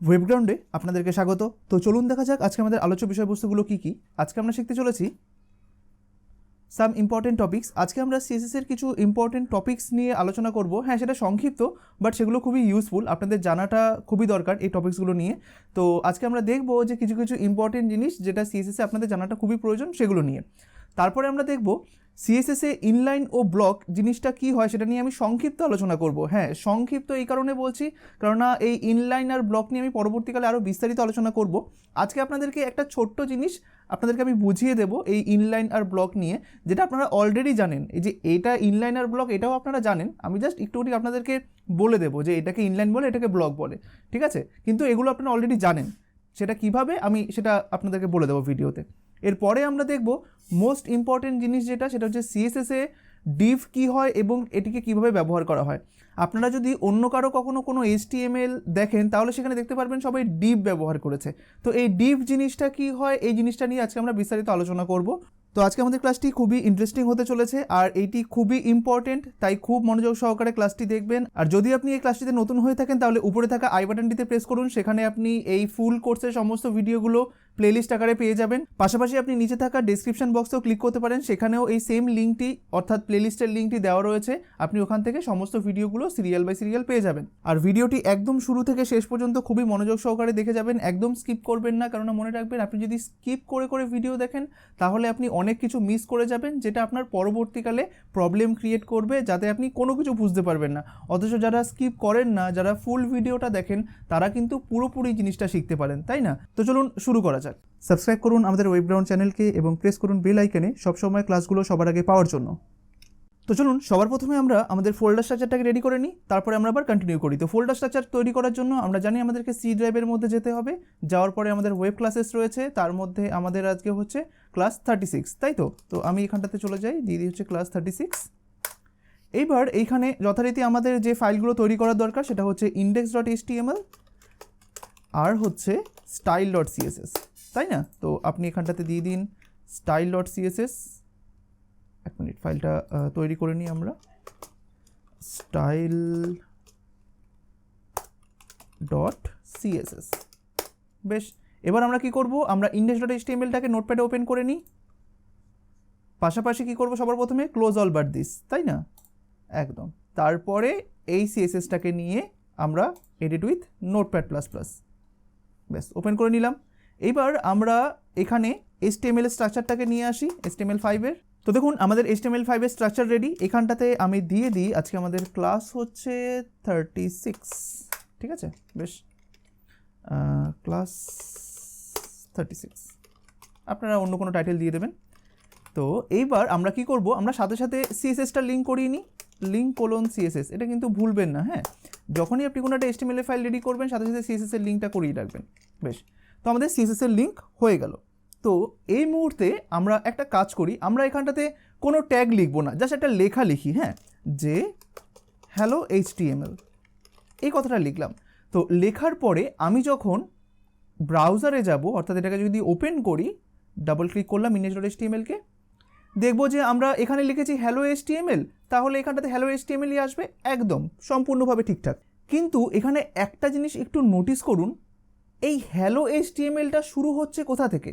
ওয়েবগ্রাউন্ডে আপনাদেরকে স্বাগত। তো চলুন দেখা যাক আজকে আমাদের আলোচ্য বিষয়বস্তুগুলো কী কী। আজকে আমরা শিখতে চলেছি সাম ইম্পর্টেন্ট টপিক্স। আজকে আমরা সিএসএসের কিছু ইম্পর্টেন্ট টপিক্স নিয়ে আলোচনা করব। হ্যাঁ, সেটা সংক্ষিপ্ত, বাট সেগুলো খুবই ইউজফুল, আপনাদের জানাটা খুবই দরকার এই টপিক্সগুলো নিয়ে। তো আজকে আমরা দেখব যে কিছু কিছু ইম্পর্টেন্ট জিনিস যেটা সিএসএসে আপনাদের জানাটা খুবই প্রয়োজন, সেগুলো নিয়ে। তারপরে আমরা দেখব সিএসএসে ইনলাইন ও ব্লক জিনিসটা কী হয় সেটা নিয়ে আমি সংক্ষিপ্ত আলোচনা করব। হ্যাঁ, সংক্ষিপ্ত এই কারণে বলছি কেননা এই ইনলাইন আর ব্লক নিয়ে আমি পরবর্তীকালে আরও বিস্তারিত আলোচনা করব। আজকে আপনাদেরকে একটা ছোট্ট জিনিস আপনাদেরকে আমি বুঝিয়ে দেবো এই ইনলাইন আর ব্লক নিয়ে, যেটা আপনারা অলরেডি জানেন। এই যে এটা ইনলাইন আর ব্লক এটাও আপনারা জানেন, আমি জাস্ট একটুখানি আপনাদেরকে বলে দেবো যে এটাকে ইনলাইন বলে, এটাকে ব্লক বলে, ঠিক আছে? কিন্তু এগুলো আপনারা অলরেডি জানেন, সেটা কিভাবে আমি সেটা আপনাদেরকে বলে দেবো ভিডিওতে। এরপরে আমরা দেখব মোস্ট ইম্পর্টেন্ট জিনিস যেটা, সেটা হচ্ছে সিএসএসে ডিভ কী হয় এবং এটিকে কিভাবে ব্যবহার করা হয়। আপনারা যদি অন্য কারো কখনো কোনো HTML দেখেন তাহলে সেখানে দেখতে পারবেন সবাই ডিভ ব্যবহার করেছে। তো এই ডিভ জিনিসটা কী হয়, এই জিনিসটা নিয়ে আজকে আমরা বিস্তারিত আলোচনা করব। তো আজকে আমাদের ক্লাসটি খুবই ইন্টারেস্টিং হতে চলেছে আর এইটি খুবই ইম্পর্টেন্ট, তাই খুব মনোযোগ সহকারে ক্লাসটি দেখবেন। আর যদি আপনি এই ক্লাসটিতে নতুন হয়ে থাকেন তাহলে উপরে থাকা আই বাটনটিতে প্রেস করুন, সেখানে আপনি এই ফুল কোর্সের সমস্ত ভিডিওগুলো প্লেলিস্ট আকারে পেয়ে যাবেন। পাশাপাশি আপনি নিচে থাকা ডেসক্রিপশন বক্সেও ক্লিক করতে পারেন, সেখানেও এই সেম লিঙ্কটি অর্থাৎ প্লেলিস্টের লিঙ্কটি দেওয়া রয়েছে। আপনি ওখান থেকে সমস্ত ভিডিওগুলো সিরিয়াল বাই সিরিয়াল পেয়ে যাবেন। আর ভিডিওটি একদম শুরু থেকে শেষ পর্যন্ত খুবই মনোযোগ সহকারে দেখে যাবেন, একদম স্কিপ করবেন না। কেননা মনে রাখবেন, আপনি যদি স্কিপ করে করে ভিডিও দেখেন তাহলে আপনি অনেক কিছু মিস করে যাবেন, যেটা আপনার পরবর্তীকালে প্রবলেম ক্রিয়েট করবে, যাতে আপনি কোনো কিছু বুঝতে পারবেন না। অথচ যারা স্কিপ করেন না, যারা ফুল ভিডিওটা দেখেন, তারা কিন্তু পুরোপুরি জিনিসটা শিখতে পারেন, তাই না? তো চলুন শুরু করা যাক। সাবস্ক্রাইব করুন আমাদের ওয়েবগ্রাউন্ড চ্যানেলকে এবং প্রেস করুন বেল আইকনে সবসময় ক্লাসগুলো সবার আগে পাওয়ার জন্য। তো চলুন সবার প্রথমে আমরা আমাদের ফোল্ডার স্ট্রাকচারটাকে রেডি করে নিই, তারপরে আমরা আবার কন্টিনিউ করি। তো ফোল্ডার স্ট্রাকচার তৈরি করার জন্য আমরা জানি আমাদেরকে সি ড্রাইভের মধ্যে যেতে হবে। যাওয়ার পরে আমাদের ওয়েব ক্লাসেস রয়েছে, তার মধ্যে আমাদের আজকে হচ্ছে ক্লাস 36, তাই তো? তো আমি এখানটাতে চলে যাই, দিয়ে দিই হচ্ছে ক্লাস 36। এইবার এইখানে যথারীতি আমাদের যে ফাইলগুলো তৈরি করার দরকার সেটা হচ্ছে index.html আর হচ্ছে style.css, তাই না? তো আপনি এখানটাতে দিয়ে দিন style.css। এক মিনিট, ফাইলটা তৈরি করে নিই আমরা। style.css। বেশ, এবার আমরা কি করব, আমরা index.htmlটাকে নোটপ্যাডে ওপেন করে নিই। পাশাপাশি কি করব, সবার প্রথমে ক্লোজ অল বাট দিস, তাই না? একদম। তারপরে এই সিএসএসটাকে নিয়ে আমরা edit with notepad plus plus, ব্যাস ওপেন করে নিলাম। এইবার আমরা এখানে HTML স্ট্রাকচারটাকে নিয়ে আসি HTML5-এর। তো দেখুন আমাদের HTML5-এর স্ট্রাকচার রেডি। এখানটাতে আমি দিয়ে দিই আজকে আমাদের ক্লাস হচ্ছে 36, ঠিক আছে? বেশ, ক্লাস 36, আপনারা অন্য কোনো টাইটেল দিয়ে দেবেন। তো এইবার আমরা কি করব, আমরা সাথে সাথে সিএসএসটা লিঙ্ক করিয়ে নিই, link:CSS। এটা কিন্তু ভুলবেন না, হ্যাঁ? যখনই আপনি কোনো একটা HTML ফাইল রেডি করবেন সাথে সাথে সিএসএসের লিঙ্কটা করিয়ে রাখবেন। বেশ, তো আমাদের সিএসএসের লিঙ্ক হয়ে গেল। তো এই মুহূর্তে আমরা একটা কাজ করি, আমরা এখানটাতে কোনো ট্যাগ লিখবো না, জাস্ট একটা লেখা লিখি, হ্যাঁ, যে হ্যালো HTML, এই কথাটা লিখলাম। তো লেখার পরে আমি যখন ব্রাউজারে যাব, অর্থাৎ এটাকে যদি ওপেন করি, ডাবল ক্লিক করলাম index.html-কে, দেখবো যে আমরা এখানে লিখেছি হ্যালো HTML, তাহলে এখানটাতে হ্যালো HTML-ই আসবে, একদম সম্পূর্ণভাবে ঠিকঠাক। কিন্তু এখানে একটা জিনিস একটু নোটিস করুন, এই হ্যালো HTML-টা শুরু হচ্ছে কোথা থেকে?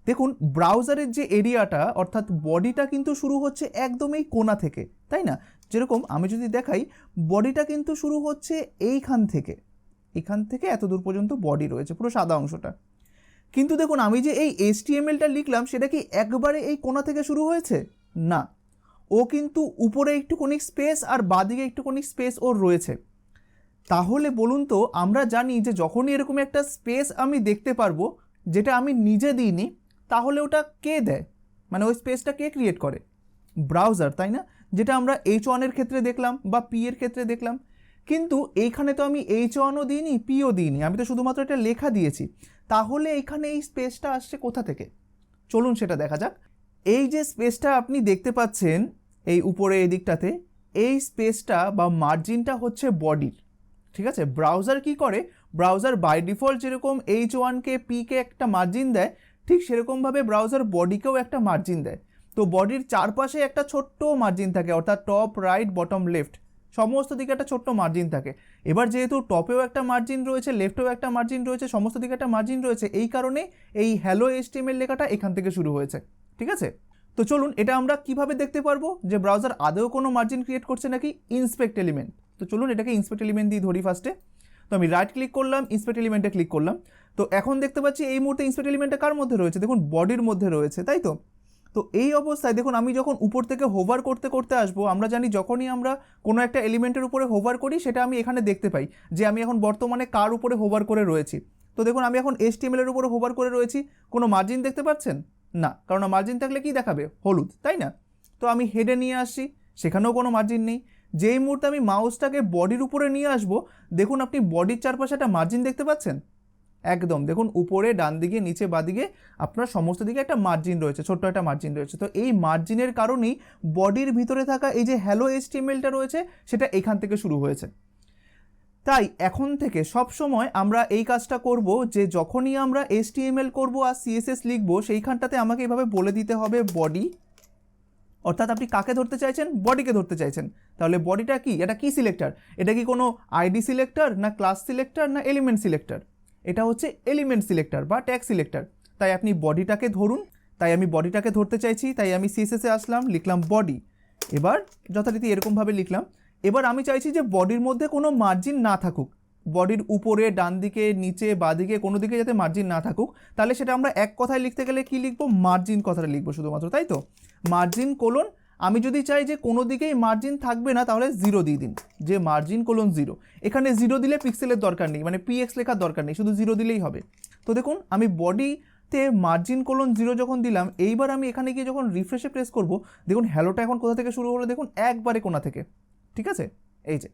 দেখুন ব্রাউজারের যে এরিয়াটা অর্থাৎ বডিটা কিন্তু শুরু হচ্ছে একদম এই কোণা থেকে, তাই না? যেরকম আমি যদি দেখাই, বডিটা কিন্তু শুরু হচ্ছে এইখান থেকে, এখান থেকে এত দূর পর্যন্ত বডি রয়েছে, পুরো সাদা অংশটা। কিন্তু দেখুন আমি যে এই HTML-টা লিখলাম সেটা কি একবারে এই কোণা থেকে শুরু হয়েছে? না, ও কিন্তু উপরে একটুখানি স্পেস আর বাঁদিকে একটুখানি স্পেস ওর রয়েছে। তাহলে বলুন তো, আমরা জানি যে যখনই এরকম একটা স্পেস আমি দেখতে পারবো যেটা আমি নিজে দিইনি, তাহলে ওটা কে দেয়? মানে ওই স্পেসটা কে ক্রিয়েট করে? ব্রাউজার, তাই না? যেটা আমরা H1-এর ক্ষেত্রে দেখলাম বা P এর ক্ষেত্রে দেখলাম। কিন্তু এইখানে তো আমি H1-ও দিইনি, P-ও দিইনি, আমি তো শুধুমাত্র একটা লেখা দিয়েছি। তাহলে এইখানে এই স্পেসটা আসছে কোথা থেকে? চলুন সেটা দেখা যাক। এই যে স্পেসটা আপনি দেখতে পাচ্ছেন এই উপরে এই দিকটাতে, এই স্পেসটা বা মার্জিনটা হচ্ছে বডির, ঠিক আছে? ব্রাউজার কি করে, ব্রাউজার বাই ডিফল্ট যেরকম H1-কে P-কে একটা মার্জিন দেয়, ঠিক সেরকমভাবে ব্রাউজার বডিকেও একটা মার্জিন দেয়। তো বডির চারপাশে একটা ছোট্ট মার্জিন থাকে, অর্থাৎ টপ, রাইট, বটম, লেফট, সমস্ত দিকে একটা ছোট্ট মার্জিন থাকে। এবার যেহেতু টপেও একটা মার্জিন রয়েছে, লেফটেও একটা মার্জিন রয়েছে, সমস্ত দিকে একটা মার্জিন রয়েছে, এই কারণে এই হ্যালো HTML লেখাটা এখান থেকে শুরু হয়েছে। ঠিক আছে, তো চলুন এটা আমরা কিভাবে দেখতে পারবো যে ব্রাউজার আদৌ কোনো মার্জিন ক্রিয়েট করছে নাকি। ইন্সপেক্ট এলিমেন্ট, তো চলুন এটাকে ইন্সপেক্ট এলিমেন্ট দিয়ে ধরি ফার্স্টে। তো আমি রাইট ক্লিক করলাম, ইন্সপেক্ট এলিমেন্টে ক্লিক করলাম। তো এখন দেখতে পাচ্ছি এই মুহূর্তে ইন্সপেক্ট এলিমেন্টটা কার মধ্যে রয়েছে, দেখুন বডির মধ্যে রয়েছে, তাই তো। তো এই অবস্থায় দেখুন আমি যখন উপর থেকে হোভার করতে করতে আসবো, আমরা জানি যখনই আমরা কোনো একটা এলিমেন্টের উপরে হোভার করি সেটা আমি এখানে দেখতে পাই যে আমি এখন বর্তমানে কার উপরে হোভার করে রয়েছি। তো দেখুন আমি এখন HTML এর উপরে হোভার করে রয়েছি, কোনো মার্জিন দেখতে পাচ্ছেন না, কারণ মার্জিন থাকলে কি দেখাবে, হলুদ, তাই না। তো আমি হেডে নিয়ে আসছি, সেখানেও কোনো মার্জিন নেই। যেই মুহূর্তে আমি মাউসটাকে বডির উপরে নিয়ে আসবো, দেখুন আপনি বডির চারপাশে একটা মার্জিন দেখতে পাচ্ছেন, একদম দেখুন উপরে ডান দিকে নিচে বাদিকে আপনার সমস্ত দিকে একটা মার্জিন রয়েছে, ছোট্ট একটা মার্জিন রয়েছে। তো এই মার্জিনের কারণেই বডির ভিতরে থাকা এই যে হ্যালো HTMLটা রয়েছে সেটা এখান থেকে শুরু হয়েছে। তাই এখন থেকে সব সময় আমরা এই কাজটা করব যে যখনই আমরা HTML করব আর CSS লিখব, সেইখানটাতে আমাকে এভাবে বলে দিতে হবে বডি, অর্থাৎ আপনি কাকে ধরতে চাইছেন, বডিকে ধরতে চাইছেন। তাহলে বডিটা কি, এটা কি সিলেক্টর, এটা কি কোনো আইডি সিলেক্টর, না ক্লাস সিলেক্টর, না এলিমেন্ট সিলেক্টর? এটা হচ্ছে এলিমেন্ট সিলেক্টর বা ট্যাগ সিলেক্টর। তাই আপনি বডিটাকে ধরুন, তাই আমি বডিটাকে ধরতে চাইছি, তাই আমি CSS-এ আসলাম, লিখলাম বডি। এবার যথারীতি এরকমভাবে লিখলাম। এবার আমি চাইছি যে বডির মধ্যে কোনো মার্জিন না থাকুক, বডির উপরে ডান দিকে নিচে বাদিকে কোনো দিকে যাতে মার্জিন না থাকুক। তাহলে সেটা আমরা এক কথায় লিখতে গেলে কি লিখবো, মার্জিন কথাটা লিখবো শুধুমাত্র, তাই তো। মার্জিন কোলন, আমি যদি চাই যে কোনো দিকেই মার্জিন থাকবে না তাহলে 0 দিয়ে দিন, যে মার্জিন কোলন 0। এখানে 0 দিলে পিক্সেলের দরকার নেই, মানে PX লেখার দরকার নেই, শুধু 0 দিলেই হবে। তো দেখুন আমি বডিতে মার্জিন কোলন 0 যখন দিলাম, এইবার আমি এখানে গিয়ে যখন রিফ্রেশে প্রেস করব, দেখুন হ্যালোটা এখন কোথা থেকে শুরু হলো, দেখুন একবারে কোণা থেকে। ঠিক আছে, এই যে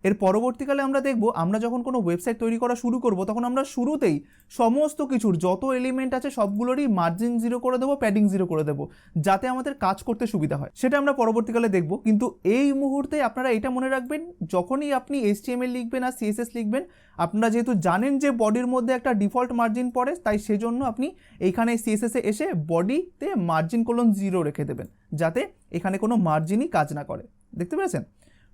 এর পরবর্তীকালে আমরা দেখব, আমরা যখন কোনো ওয়েবসাইট তৈরি করা শুরু করব তখন আমরা শুরুতেই সমস্ত কিছুর যত এলিমেন্ট আছে সবগুলোরই মার্জিন 0 করে দেবো, প্যাডিং 0 করে দেবো, যাতে আমাদের কাজ করতে সুবিধা হয়। সেটা আমরা পরবর্তীকালে দেখব। কিন্তু এই মুহূর্তে আপনারা এটা মনে রাখবেন, যখনই আপনি HTML লিখবেন আর CSS লিখবেন, আপনারা যেহেতু জানেন যে বডির মধ্যে একটা ডিফল্ট মার্জিন পড়ে, তাই সেজন্য আপনি এইখানে CSS-এ এসে বডিতে মার্জিন কোলন 0 রেখে দেবেন, যাতে এখানে কোনো মার্জিনই কাজ না করে। দেখতে পেয়েছেন?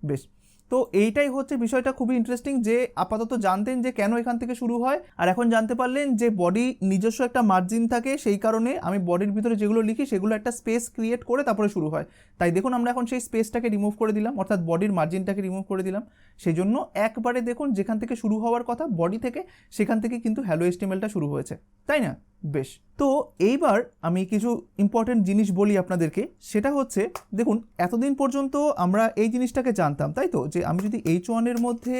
বেশ, তো এইটাই হচ্ছে বিষয়টা, খুবই ইন্টারেস্টিং যে আপাতত জানতেন যে কেন এখান থেকে শুরু হয়, আর এখন জানতে পারলেন যে বডি নিজস্ব একটা মার্জিন থাকে, সেই কারণে আমি বডির ভিতরে যেগুলো লিখি সেগুলো একটা স্পেস ক্রিয়েট করে তারপরে শুরু হয়। তাই দেখুন আমরা এখন সেই স্পেসটাকে রিমুভ করে দিলাম, অর্থাৎ বডির মার্জিনটাকে রিমুভ করে দিলাম। সেই জন্য একবারে দেখুন যেখান থেকে শুরু হওয়ার কথা বডি থেকে, সেখান থেকে কিন্তু হ্যালো HTML-টা শুরু হয়েছে, তাই না? বেশ, তো এইবার আমি কিছু ইম্পর্টেন্ট জিনিস বলি আপনাদেরকে। সেটা হচ্ছে দেখুন এতদিন পর্যন্ত আমরা এই জিনিসটাকে জানতাম, তাই তো, যে আমি যদি H1 এর মধ্যে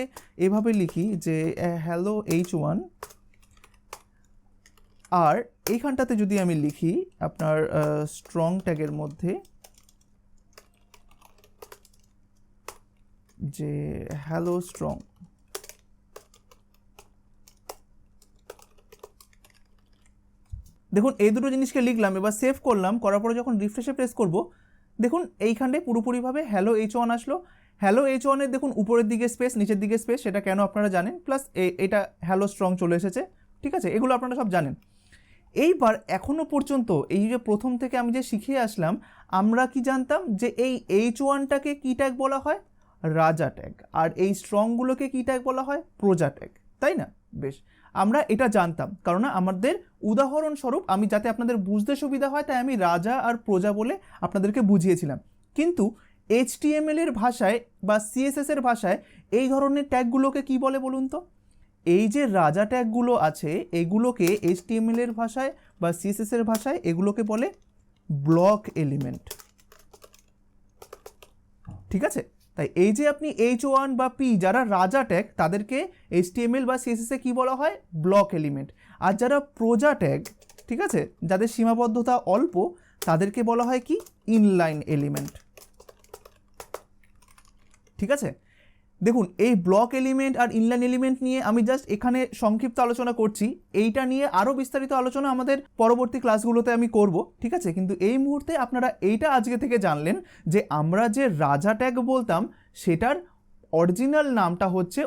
এভাবে লিখি যে হ্যালো H1, আর এইখানটাতে যদি আমি লিখি আপনার স্ট্রং ট্যাগের মধ্যে যে হ্যালো স্ট্রং, দেখুন এই দুটো জিনিসকে লিখলাম, এবার সেভ করলাম, করার পরে যখন রিফ্রেশে প্রেস করব, দেখুন এইখানে পুরোপুরিভাবে হ্যালো H1 আসলো। হ্যালো H1-এর দেখুন উপরের দিকে স্পেস, নিচের দিকে স্পেস, সেটা কেন আপনারা জানেন, প্লাস এটা হ্যালো স্ট্রং চলে এসেছে। ঠিক আছে, এগুলো আপনারা সব জানেন। এইবার এখনো পর্যন্ত এই যে প্রথম থেকে আমি যে শিখিয়ে আসলাম, আমরা কি জানতাম যে এই H1-টাকে কি ট্যাগ বলা হয়, রাজা ট্যাগ, আর এই স্ট্রংগুলোকে কি ট্যাগ বলা হয়, প্রজা ট্যাগ, তাই না? বেশ, আমরা এটা জানতাম, কারণ আমাদের উদাহরণস্বরূপ আমি যাতে আপনাদের বুঝতে সুবিধা হয় তাই আমি রাজা আর প্রজা বলে আপনাদেরকে বুঝিয়েছিলাম। কিন্তু HTML এর ভাষায় বা CSS এর ভাষায় এই ধরনের ট্যাগগুলোকে কি বলে বলুন তো? এই যে রাজা ট্যাগগুলো আছে এগুলোকে HTML এর ভাষায় বা CSS এর ভাষায় এগুলোকে বলে ব্লক এলিমেন্ট। ঠিক আছে, তাই এই যে আপনি H1 বা P যারা রাজা ট্যাগ তাদেরকে HTML বা CSS-এ কি বলা হয়, ব্লক এলিমেন্ট। আর যারা প্রজা ট্যাগ, ঠিক আছে, যাদের সীমাবদ্ধতা অল্প, তাদেরকে বলা হয় কি, ইনলাইন এলিমেন্ট। ঠিক আছে, দেখুন এই ব্লক এলিমেন্ট আর ইনলাইন এলিমেন্ট নিয়ে আমি জাস্ট এখানে সংক্ষিপ্ত আলোচনা করছি, এইটা নিয়ে আরও বিস্তারিত আলোচনা আমাদের পরবর্তী ক্লাসগুলোতে আমি করব। ঠিক আছে, কিন্তু এই মুহূর্তে আপনারা এইটা আজকে থেকে জানলেন যে আমরা যে রাজা ট্যাগ বলতাম সেটার অরিজিনাল নামটা হচ্ছে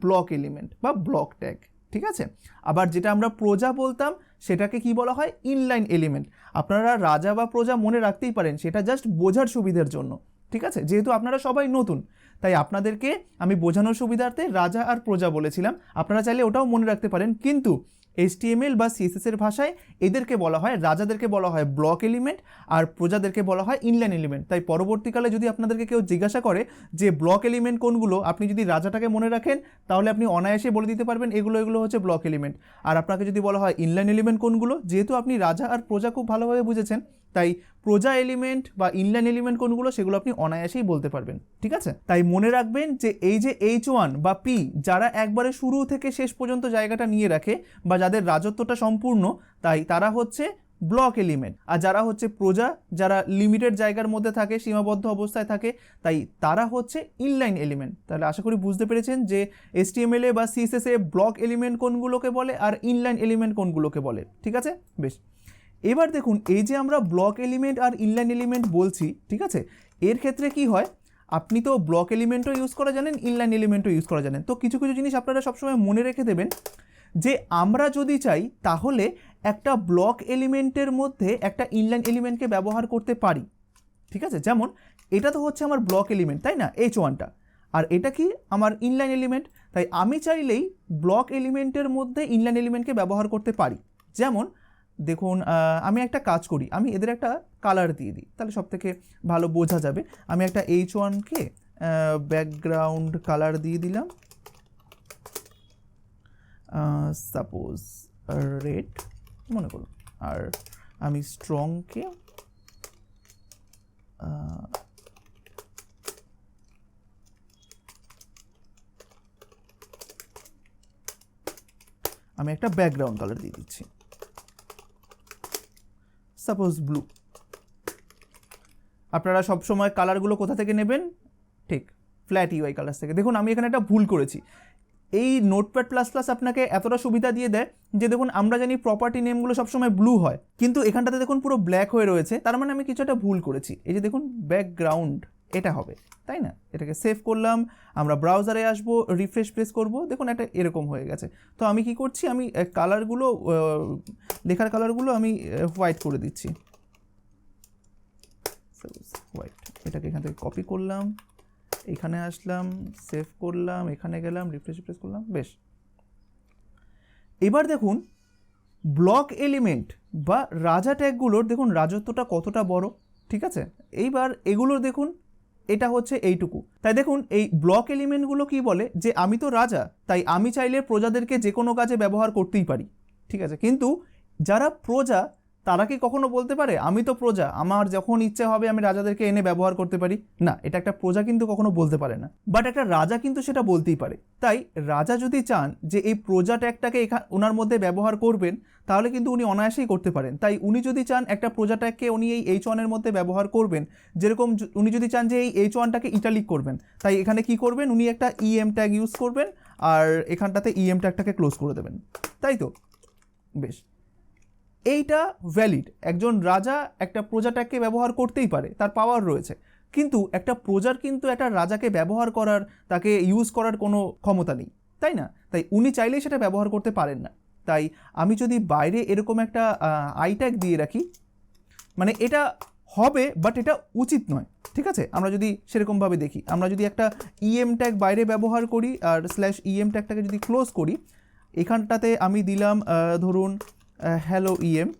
ব্লক এলিমেন্ট বা ব্লক ট্যাগ। ঠিক আছে, আবার যেটা আমরা প্রজা বলতাম সেটাকে কি বলা হয়, ইনলাইন এলিমেন্ট। আপনারা রাজা বা প্রজা মনে রাখতেই পারেন, সেটা জাস্ট বোঝার সুবিধার জন্য। ঠিক আছে, যেহেতু আপনারা সবাই নতুন, তাই আপনাদেরকে আমি বোঝানোর সুবিধার্থে রাজা আর প্রজা বলেছিলাম, আপনারা চাইলে ওটাও মনে রাখতে পারেন। কিন্তু HTML বা CSS এর ভাষায় এদেরকে বলা হয়, রাজাদেরকে বলা হয় ব্লক এলিমেন্ট আর প্রজাদেরকে বলা হয় ইনলাইন এলিমেন্ট। তাই পরবর্তীকালে যদি আপনাদেরকে কেউ জিজ্ঞাসা করে যে ব্লক এলিমেন্ট কোনগুলো, আপনি যদি রাজাটাকে মনে রাখেন তাহলে আপনি অনায়াসে বলে দিতে পারবেন এগুলো এগুলো হচ্ছে ব্লক এলিমেন্ট। আর আপনাকে যদি বলা হয় ইনলাইন এলিমেন্ট কোনগুলো, যেহেতু আপনি রাজা আর প্রজা খুব ভালোভাবে বুঝেছেন, তাই প্রজা এলিমেন্ট বা ইনলাইন এলিমেন্ট কোনগুলো সেগুলো আপনি অনায়াসেই বলতে পারবেন। ঠিক আছে, তাই মনে রাখবেন যে এই যে H1 বা P, যারা একবারে শুরু থেকে শেষ পর্যন্ত জায়গাটা নিয়ে রাখে বা যাদের রাজত্বটা সম্পূর্ণ, তাই তারা হচ্ছে ব্লক এলিমেন্ট। আর যারা হচ্ছে প্রজা, যারা লিমিটেড জায়গার মধ্যে থাকে, সীমাবদ্ধ অবস্থায় থাকে, তাই তারা হচ্ছে ইনলাইন এলিমেন্ট। তাহলে আশা করি বুঝতে পেরেছেন যে HTML বা CSS এ ব্লক এলিমেন্ট কোনগুলোকে বলে আর ইনলাইন এলিমেন্ট কোনগুলোকে বলে। ঠিক আছে, বেশ। এবার দেখুন, এই যে আমরা ব্লক এলিমেন্ট আর ইনলাইন এলিমেন্ট বলছি, ঠিক আছে, এর ক্ষেত্রে কি হয়, আপনি তো ব্লক এলিমেন্টও ইউজ করা জানেন, ইনলাইন এলিমেন্টও ইউজ করা জানেন। তো কিছু কিছু জিনিস আপনারা সবসময় মনে রেখে দেবেন যে আমরা যদি চাই তাহলে একটা ব্লক এলিমেন্টের মধ্যে একটা ইনলাইন এলিমেন্টকে ব্যবহার করতে পারি। ঠিক আছে, যেমন এটা তো হচ্ছে আমার ব্লক এলিমেন্ট, তাই না, H1টা, আর এটা কি আমার ইনলাইন এলিমেন্ট। তাই আমি চাইলেই ব্লক এলিমেন্টের মধ্যে ইনলাইন এলিমেন্টকে ব্যবহার করতে পারি। যেমন দেখুন, আমি একটা কাজ করি, আমি এদের একটা কালার দিয়ে দিই, তাহলে সব থেকে ভালো বোঝা যাবে। আমি একটা H1কে ব্যাকগ্রাউন্ড কালার দিয়ে দিলাম, সাপোজ রেড মনে করুন, আর আমি স্ট্রংকে আমি একটা ব্যাকগ্রাউন্ড কালার দিয়ে দিচ্ছি, সাপোজ ব্লু। আপনারা সবসময় কালারগুলো কোথা থেকে নেবেন? ঠিক, ফ্ল্যাট UI কালার্স থেকে। দেখুন আমি এখানে একটা ভুল করেছি। এই নোটপ্যাড প্লাস প্লাস আপনাকে এতটা সুবিধা দিয়ে দেয় যে দেখুন, আমরা জানি প্রপার্টি নেমগুলো সবসময় ব্লু হয়, কিন্তু এখানটাতে দেখুন পুরো ব্ল্যাক হয়ে রয়েছে, তার মানে আমি কিছু একটা ভুল করেছি। এই যে দেখুন ব্যাকগ্রাউন্ড এটা হবে, তাই না? এটাকে সেভ করলাম, আমরা ব্রাউজারে আসবো, রিফ্রেশ প্রেস করব, দেখুন এটা এরকম হয়ে গেছে। তো আমি কি করছি, আমি কালারগুলো, লেখার কালারগুলো আমি হোয়াইট করে দিচ্ছি, হোয়াইট। এটাকে এখান থেকে কপি করলাম, এখানে আসলাম, সেভ করলাম, এখানে গেলাম, রিফ্রেশ করলাম, বেশ। এবার দেখুন ব্লক এলিমেন্ট বা রাজা ট্যাগগুলোর দেখুন রাজত্বটা কতটা বড়। ঠিক আছে, এইবার এগুলোর দেখুন এটা হচ্ছে এইটুকু। তাই দেখুন এই ব্লক এলিমেন্টগুলো কি বলে যে আমি তো রাজা, তাই আমি চাইলে প্রজাদেরকে যে কোনো কাজে ব্যবহার করতেই পারি। ঠিক আছে, কিন্তু যারা প্রজা তারা কি কখনো বলতে পারে আমি তো প্রজা, আমার যখন ইচ্ছে হবে আমি রাজাদেরকে এনে ব্যবহার করতে পারি? না, এটা একটা প্রজা কিন্তু কখনো বলতে পারে না, বাট একটা রাজা কিন্তু সেটা বলতেই পারে। তাই রাজা যদি চান যে এই প্রজা ট্যাগটাকে ওনার মধ্যে ব্যবহার করবেন, তাহলে কিন্তু উনি অনায়াসেই করতে পারেন। তাই উনি যদি চান একটা প্রজা ট্যাগকে উনি এই H1 এর মধ্যে ব্যবহার করবেন, যেরকম উনি যদি চান যে এই H1টাকে ইটালিক করবেন, তাই এখানে কি করবেন, উনি একটা EM ট্যাগ ইউজ করবেন আর এখানটাতে EM ট্যাগটাকে ক্লোজ করে দেবেন, তাই তো? বেশ, এইটা ভ্যালিড। একজন রাজা একটা প্রজাটাকে ব্যবহার করতেই পারে, তার পাওয়ার রয়েছে, কিন্তু একটা প্রজার কিন্তু একটা রাজাকে ব্যবহার করার, তাকে ইউজ করার কোনো ক্ষমতা নেই, তাই না? তাই উনি চাইলেই সেটা ব্যবহার করতে পারেন না। তাই আমি যদি বাইরে এরকম একটা আই ট্যাগ দিয়ে রাখি, মানে এটা হবে বাট এটা উচিত নয়। ঠিক আছে, আমরা যদি সেরকমভাবে দেখি, আমরা যদি একটা EM ট্যাগ বাইরে ব্যবহার করি আর /EM ট্যাগটাকে যদি ক্লোজ করি, এখানটাতে আমি দিলাম ধরুন হ্যালো EM।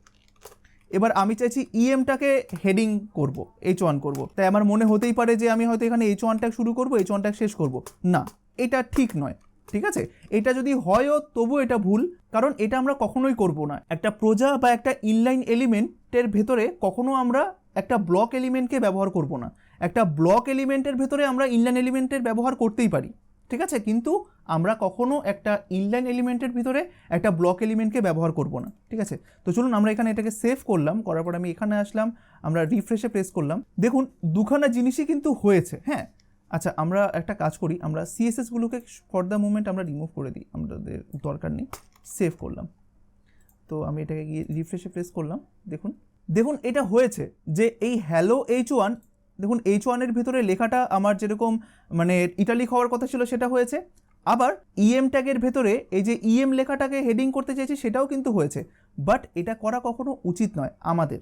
এবার আমি চাইছি EMটাকে হেডিং করব, H1 করব, তাই আমার মনে হতেই পারে যে আমি হয়তো এখানে H1 ট্যাগ শুরু করব, H1 ট্যাগ শেষ করব। না, এটা ঠিক নয়। ঠিক আছে, এটা যদি হয়ও তবু এটা ভুল, কারণ এটা আমরা কখনোই করব না। একটা প্রজা বা একটা ইনলাইন এলিমেন্টের ভেতরে কখনো আমরা একটা ব্লক এলিমেন্টকে ব্যবহার করব না। একটা ব্লক এলিমেন্টের ভেতরে আমরা ইনলাইন এলিমেন্টের ব্যবহার করতেই পারি। ঠিক আছে, কিন্তু আমরা কখনো একটা ইনলাইন এলিমেন্টের ভিতরে একটা ব্লক এলিমেন্টকে ব্যবহার করব না। ঠিক আছে, তো চলুন আমরা এখানে এটাকে সেভ করলাম, করার পর আমি এখানে আসলাম, আমরা রিফ্রেশে প্রেস করলাম, দেখুন দুখানা জিনিসই কিন্তু হয়েছে। হ্যাঁ, আচ্ছা আমরা একটা কাজ করি, আমরা CSSগুলোকে ফর দ্য মুমেন্ট আমরা রিমুভ করে দিই, আমাদের দরকার নেই। সেভ করলাম, তো আমি এটাকে গিয়ে রিফ্রেশে প্রেস করলাম, দেখুন দেখুন এটা হয়েছে যে এই হ্যালো H1, দেখুন H1 এর ভেতরে লেখাটা আমার যেরকম মানে ইটালিক হওয়ার কথা ছিল সেটা হয়েছে, আবার EM ট্যাগের ভেতরে এই যে EM লেখাটাকে হেডিং করতে চাইছি সেটাও কিন্তু হয়েছে। বাট এটা করা কখনো উচিত নয় আমাদের।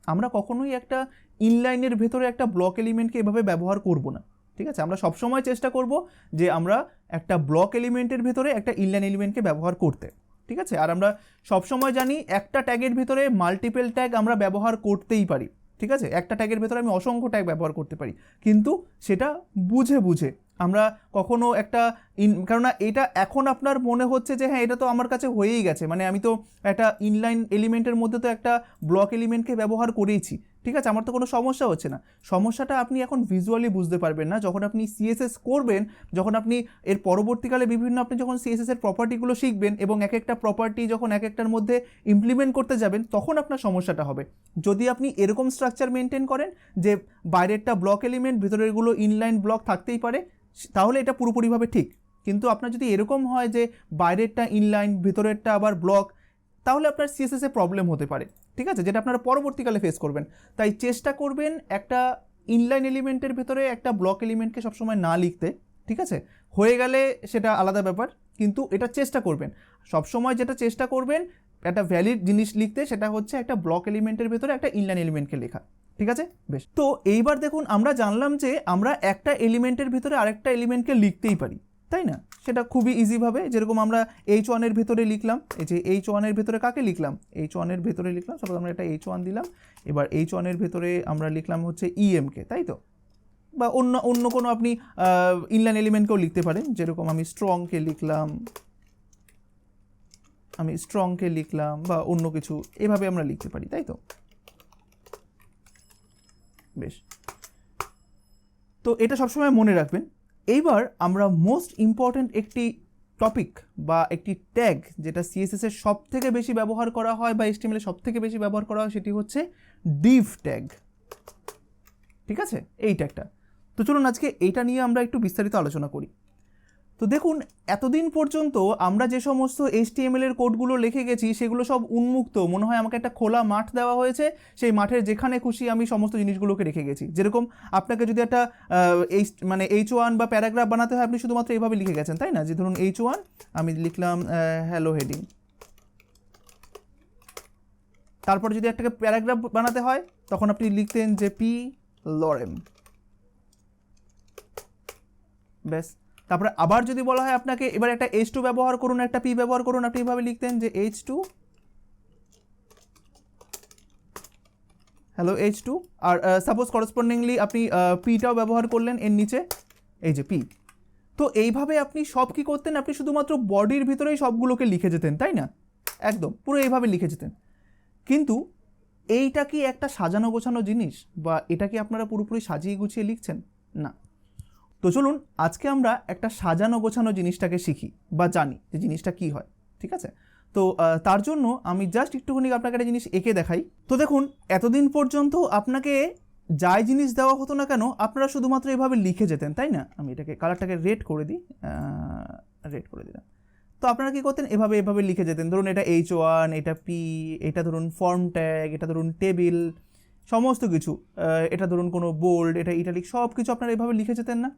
আমরা কখনোই একটা ইনলাইনের ভেতরে একটা ব্লক এলিমেন্টকে এভাবে ব্যবহার করব না। ঠিক আছে, আমরা সবসময় চেষ্টা করব যে আমরা একটা ব্লক এলিমেন্টের ভেতরে একটা ইনলাইন এলিমেন্টকে ব্যবহার করতে, ঠিক আছে। আর আমরা সবসময় জানি একটা ট্যাগের ভিতরে মাল্টিপল ট্যাগ আমরা ব্যবহার করতেই পারি, ঠিক আছে। একটা ট্যাগের ভেতরে আমি অসংখ্য ট্যাগ ব্যবহার করতে পারি, কিন্তু সেটা বুঝে বুঝে। আমরা কখনো একটা কেননা এটা এখন আপনার মনে হচ্ছে যে হ্যাঁ এটা তো আমার কাছে হয়েই গেছে, মানে আমি তো একটা ইনলাইন এলিমেন্টের মধ্যে তো একটা ব্লক এলিমেন্টকে ব্যবহার করেইছি, ঠিক আছে, আমার তো কোনো সমস্যা হচ্ছে না। সমস্যাটা আপনি এখন ভিজুয়ালি বুঝতে পারবেন না যখন আপনি সিএসএস করবেন, যখন আপনি এর পরবর্তীকালে বিভিন্ন আপনি যখন সিএসএস এর প্রপার্টিগুলো শিখবেন এবং এক একটা প্রপার্টি যখন এক একটার মধ্যে ইমপ্লিমেন্ট করতে যাবেন তখন আপনার সমস্যাটা হবে। যদি আপনি এরকম স্ট্রাকচার মেনটেন করেন যে বাইরেরটা ব্লক এলিমেন্ট, ভিতরেরগুলো ইনলাইন ব্লক থাকতেই পারে, তাহলে এটা পুরোপুরিভাবে ঠিক। কিন্তু আপনার যদি এরকম হয় যে বাইরেরটা ইনলাইন, ভিতরেরটা আবার ব্লক, তাহলে আপনার সিএসএস এ প্রবলেম হতে পারে, ঠিক আছে, যেটা আপনারা পরবর্তীকালে ফেস করবেন। তাই চেষ্টা করবেন একটা ইনলাইন এলিমেন্টের ভেতরে একটা ব্লক এলিমেন্টকে সবসময় না লিখতে, ঠিক আছে। হয়ে গেলে সেটা আলাদা ব্যাপার, কিন্তু এটা চেষ্টা করবেন সবসময়, যেটা চেষ্টা করবেন একটা ভ্যালিড জিনিস লিখতে, সেটা হচ্ছে একটা ব্লক এলিমেন্টের ভেতরে একটা ইনলাইন এলিমেন্টকে লেখা, ঠিক আছে। বেশ, তো এইবার দেখুন আমরা জানলাম যে আমরা একটা এলিমেন্টের ভিতরে আরেকটা এলিমেন্টকে লিখতেই পারি, তাই না। সেটা খুবই ইজিভাবে, যেরকম আমরা H1 এর ভেতরে লিখলাম, এই যে H1 এর ভেতরে কাকে লিখলাম, H1 এর ভেতরে লিখলাম, সাপোজ আমরা একটা H1 দিলাম, এবার H1 এর ভেতরে আমরা লিখলাম হচ্ছে EMকে, তাই তো। বা অন্য কোনো আপনি ইনলাইন এলিমেন্টকেও লিখতে পারেন, যেরকম আমি স্ট্রংকে লিখলাম, বা অন্য কিছু, এভাবে আমরা লিখতে পারি, তাই তো। বেশ, তো এটা সবসময় মনে রাখবেন। এইবার আমরা মোস্ট ইম্পর্ট্যান্ট একটি টপিক বা একটি ট্যাগ যেটা সিএসএস এর সব থেকে বেশি ব্যবহার করা হয় বা HTML এর সব থেকে বেশি ব্যবহার করা হয়, সেটি হচ্ছে ডিভ ট্যাগ, ঠিক আছে, এই ট্যাগটা। তো চলুন আজকে এইটা নিয়ে আমরা একটু বিস্তারিত আলোচনা করি। তো দেখুন, এতদিন পর্যন্ত আমরা যে সমস্ত HTML এর কোডগুলো লিখে গেছি সেগুলো সব উন্মুক্ত, মনে হয় আমাকে একটা খোলা মাঠ দেওয়া হয়েছে, সেই মাঠের যেখানে খুশি আমি সমস্ত জিনিসগুলোকে রেখে গেছি। যেরকম আপনাকে যদি একটা মানে H1 বা প্যারাগ্রাফ বানাতে হয়, আপনি শুধুমাত্র এইভাবে লিখে গেছেন, তাই না, যে ধরুন H1 আমি লিখলাম হ্যালো হেডিং। তারপরে যদি একটা প্যারাগ্রাফ বানাতে হয় তখন আপনি লিখতেন যে পি লরেম, ব্যাস। তারপরে আবার যদি বলা হয় আপনাকে এবার একটা H2 ব্যবহার করুন, একটা P ব্যবহার করুন, আপনি এইভাবে লিখতেন যে H2 hello H2। Are suppose করসপন্ডিংলি আপনি পিটাও ব্যবহার করলেন এর নিচে, এই যে পি। তো এইভাবে আপনি সব কি করতেন, আপনি শুধুমাত্র বডির ভিতরেই সবগুলোকে লিখে যেতেন, তাই না, একদম পুরো এইভাবে লিখে যেতেন। কিন্তু এইটা কি একটা সাজানো গোছানো জিনিস, বা এটা কি আপনারা পুরোপুরি সাজিয়ে গুছিয়ে লিখছেন? না। তো চলুন আজকে আমরা একটা সাজানো গোছানো জিনিসটাকে শিখি বা জানি যে জিনিসটা কি হয়, ঠিক আছে। তো তার জন্য আমি জাস্ট একটুখানি আপনাকে একটা জিনিস এঁকে দেখাই। তো দেখুন, এতদিন পর্যন্ত আপনাকে যাই জিনিস দেওয়া হতো না কেন আপনারা শুধুমাত্র এভাবে লিখে যেতেন, তাই না। আমি এটাকে কালারটাকে রেড করে দিলাম। তো আপনারা কী করতেন, এভাবে লিখে যেতেন। ধরুন এটা H1, এটা P, এটা ধরুন ফর্ম ট্যাগ, এটা ধরুন টেবিল, সমস্ত কিছু, এটা ধরুন কোনো বোল্ড, এটা ইটালিক, সব কিছু আপনারা এভাবে লিখে যেতেন না।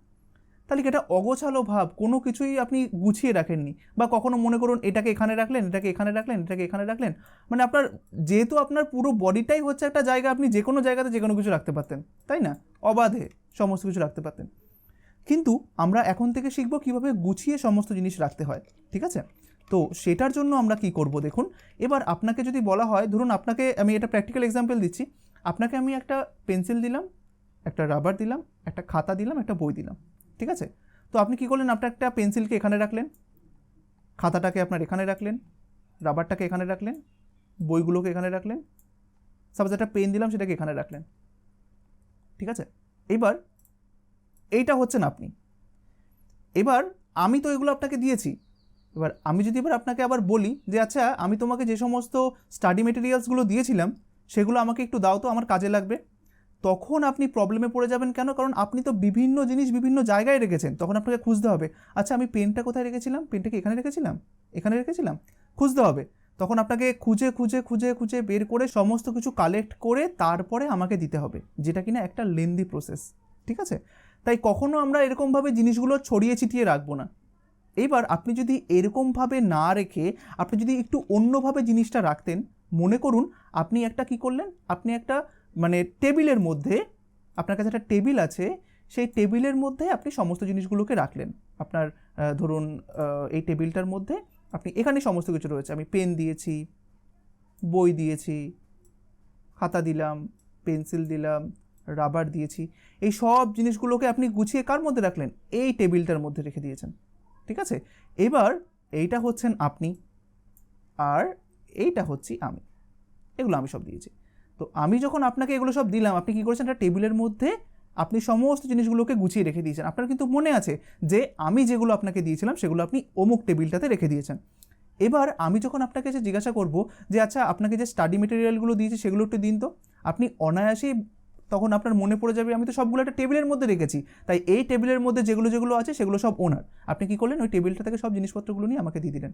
তাহলে এটা অগোছালো ভাব, কোনো কিছুই আপনি গুছিয়ে রাখেননি। বা কখনো মনে করুন এটাকে এখানে রাখলেন, এটাকে এখানে রাখলেন, এটাকে এখানে রাখলেন, মানে আপনার যেহেতু আপনার পুরো বডিটাই হচ্ছে একটা জায়গা, আপনি যে কোনো জায়গাতে যে কোনো কিছু রাখতে পারতেন, তাই না, অবাধে সমস্ত কিছু রাখতে পারতেন। কিন্তু আমরা এখন থেকে শিখব কীভাবে গুছিয়ে সমস্ত জিনিস রাখতে হয়, ঠিক আছে। তো সেটার জন্য আমরা কি করব দেখুন। এবার আপনাকে যদি বলা হয়, ধরুন আপনাকে আমি এটা প্র্যাকটিক্যাল এক্সাম্পল দিচ্ছি, আপনাকে আমি একটা পেন্সিল দিলাম, একটা রাবার দিলাম, একটা খাতা দিলাম, একটা বই দিলাম, ঠিক আছে। তো আপনি কি করলেন, আপনার একটা পেন্সিলকে এখানে রাখলেন, খাতাটাকে আপনার এখানে রাখলেন, রাবারটাকে এখানে রাখলেন, বইগুলোকে এখানে রাখলেন, সাপোজ একটা পেন দিলাম সেটাকে এখানে রাখলেন, ঠিক আছে। এবার এইটা হচ্ছেন আপনি। এবার আমি তো এগুলো আপনাকে দিয়েছি, এবার আমি যদি এবার আপনাকে আবার বলি যে আচ্ছা আমি তোমাকে যে সমস্ত স্টাডি মেটেরিয়ালসগুলো দিয়েছিলাম সেগুলো আমাকে একটু দাও তো, আমার কাজে লাগবে, তখন আপনি প্রবলেমে পড়ে যাবেন। কেন? কারণ আপনি তো বিভিন্ন জিনিস বিভিন্ন জায়গায় রেখেছেন, তখন আপনাকে খুঁজতে হবে, আচ্ছা আমি পেনটা কোথায় রেখেছিলাম, পেনটাকে এখানে রেখেছিলাম, খুঁজতে হবে। তখন আপনাকে খুঁজে বের করে সমস্ত কিছু কালেক্ট করে তারপরে আমাকে দিতে হবে, যেটা কিনা একটা লেন্দি প্রসেস, ঠিক আছে। তাই কখনো আমরা এরকমভাবে জিনিসগুলো ছড়িয়ে ছিটিয়ে রাখবো না। এইবার আপনি যদি এরকমভাবে না রেখে আপনি যদি একটু অন্যভাবে জিনিসটা রাখতেন, মনে করুন আপনি একটা কি করলেন, আপনি একটা মানে টেবিলের মধ্যে আপনার কাছে একটা টেবিল আছে, সেই টেবিলের মধ্যে আপনি সমস্ত জিনিসগুলোকে রাখলেন। আপনার ধরুন এই টেবিলটার মধ্যে আপনি এখানে সমস্ত কিছু রয়েছে, আমি পেন দিয়েছি, বই দিয়েছি, খাতা দিলাম, পেন্সিল দিলাম, রাবার দিয়েছি, এই সব জিনিসগুলোকে আপনি গুছিয়ে কার মধ্যে রাখলেন? এই টেবিলটার মধ্যে রেখে দিয়েছেন। ঠিক আছে, এবার এইটা হচ্ছেন আপনি আর এইটা হচ্ছি আমি, এগুলো আমি সব দিয়েছি। তো আমি যখন আপনাকে এগুলো সব দিলাম, আপনি কী করেছেন? একটা টেবিলের মধ্যে আপনি সমস্ত জিনিসগুলোকে গুছিয়ে রেখে দিয়েছেন। আপনার কিন্তু মনে আছে যে আমি যেগুলো আপনাকে দিয়েছিলাম সেগুলো আপনি অমুক টেবিলটাতে রেখে দিয়েছেন। এবার আমি যখন আপনাকে যে জিজ্ঞাসা করব যে আচ্ছা আপনাকে যে স্টাডি মেটেরিয়ালগুলো দিয়েছি সেগুলো একটু দিন, তো আপনি অনায়াসেই তখন আপনার মনে পড়ে যাবে আমি তো সবগুলো একটা টেবিলের মধ্যে রেখেছি, তাই এই টেবিলের মধ্যে যেগুলো যেগুলো আছে সেগুলো সব ওনার। আপনি কী করলেন? ওই টেবিলটা থেকে সব জিনিসপত্রগুলো নিয়ে আমাকে দিয়ে দিলেন।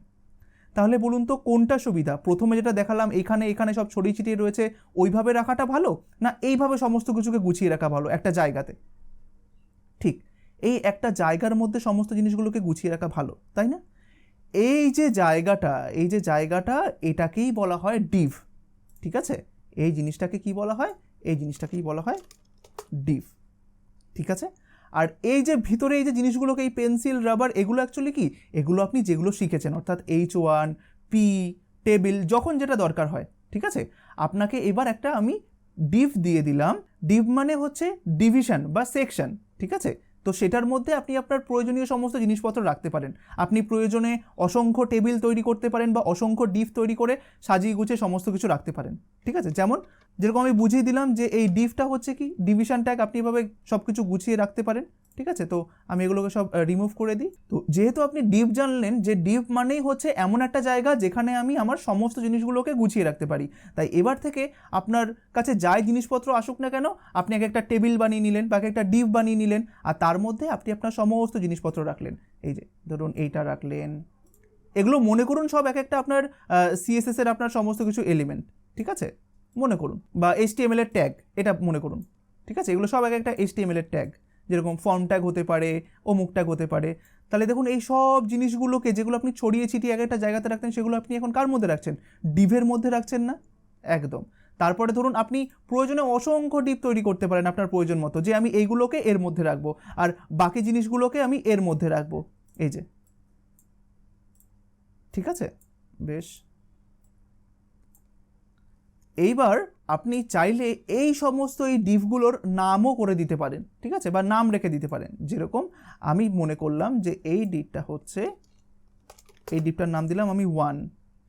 তাহলে বলুন তো কোনটা সুবিধা? প্রথমে যেটা দেখালাম এখানে এখানে সব ছড়িয়ে ছিটিয়ে রয়েছে, ওইভাবে রাখাটা ভালো, না এইভাবে সমস্ত কিছুকে গুছিয়ে রাখা ভালো একটা জায়গাতে? ঠিক, এই একটা জায়গার মধ্যে সমস্ত জিনিসগুলোকে গুছিয়ে রাখা ভালো, তাই না? এই যে জায়গাটা এটাকেই বলা হয় ডিভ। ঠিক আছে, এই জিনিসটাকে কি বলা হয়? এই জিনিসটাকেই বলা হয় ডিভ। ঠিক আছে, আর এই যে ভিতরে এই যে জিনিসগুলোকে, এই পেন্সিল, রাবার, এগুলো অ্যাকচুয়ালি কি? এগুলো আপনি যেগুলো শিখেছেন, অর্থাৎ H1, P, টেবিল, যখন যেটা দরকার হয়। ঠিক আছে, আপনাকে এবার একটা আমি ডিভ দিয়ে দিলাম। ডিভ মানে হচ্ছে ডিভিশন বা সেকশন। ঠিক আছে, তো সেটার মধ্যে আপনি আপনার প্রয়োজনীয় সমস্ত জিনিসপত্র রাখতে পারেন। আপনি প্রয়োজনে অসংখ্য টেবিল তৈরি করতে পারেন বা অসংখ্য ডিভ তৈরি করে সাজিয়ে গুছিয়ে সমস্ত কিছু রাখতে পারেন। ঠিক আছে, যেরকম আমি বুঝিয়ে দিলাম যে এই ডিভটা হচ্ছে কি ডিভিশন ট্যাগ, আপনি এভাবে সব কিছু গুছিয়ে রাখতে পারেন। ঠিক আছে, তো আমি এগুলোকে সব রিমুভ করে দিই। তো যেহেতু আপনি ডিভ জানলেন যে ডিভ মানেই হচ্ছে এমন একটা জায়গা যেখানে আমি আমার সমস্ত জিনিসগুলোকে গুছিয়ে রাখতে পারি, তাই এবার থেকে আপনার কাছে যাই জিনিসপত্র আসুক না কেন, আপনি একটা টেবিল বানিয়ে নিলেন বা একটা ডিভ বানিয়ে নিলেন, আর তার মধ্যে আপনি আপনার সমস্ত জিনিসপত্র রাখলেন। এই যে ধরুন এইটা রাখলেন, এগুলো মনে করুন সব একটা আপনার CSS এর আপনার সমস্ত কিছু এলিমেন্ট। ঠিক আছে, মনে করুন, বা HTML এর ট্যাগ, এটা মনে করুন। ঠিক আছে, এগুলো সব একটা HTML এর ট্যাগ, যেরকম ফর্ম ট্যাগ হতে পারে, অমুক ট্যাগ হতে পারে। তাহলে দেখুন এই সব জিনিসগুলোকে যেগুলো আপনি ছড়িয়ে ছিটিয়ে একটা জায়গাতে রাখতেন, সেগুলো আপনি এখন কার মধ্যে রাখছেন? ডিভের মধ্যে রাখছেন না? একদম। তারপরে ধরুন আপনি প্রয়োজনে অসংখ্য ডিভ তৈরি করতে পারেন আপনার প্রয়োজন মতো, যে আমি এইগুলোকে এর মধ্যে রাখবো আর বাকি জিনিসগুলোকে আমি এর মধ্যে রাখবো। এই যে, ঠিক আছে, বেশ। এইবার আপনি চাইলে এই সমস্ত এই ডিভগুলোর নামও করে দিতে পারেন। ঠিক আছে, বা নাম রেখে দিতে পারেন। যেরকম আমি মনে করলাম যে এই ডিভটা হচ্ছে, এই ডিভটার নাম দিলাম আমি 1।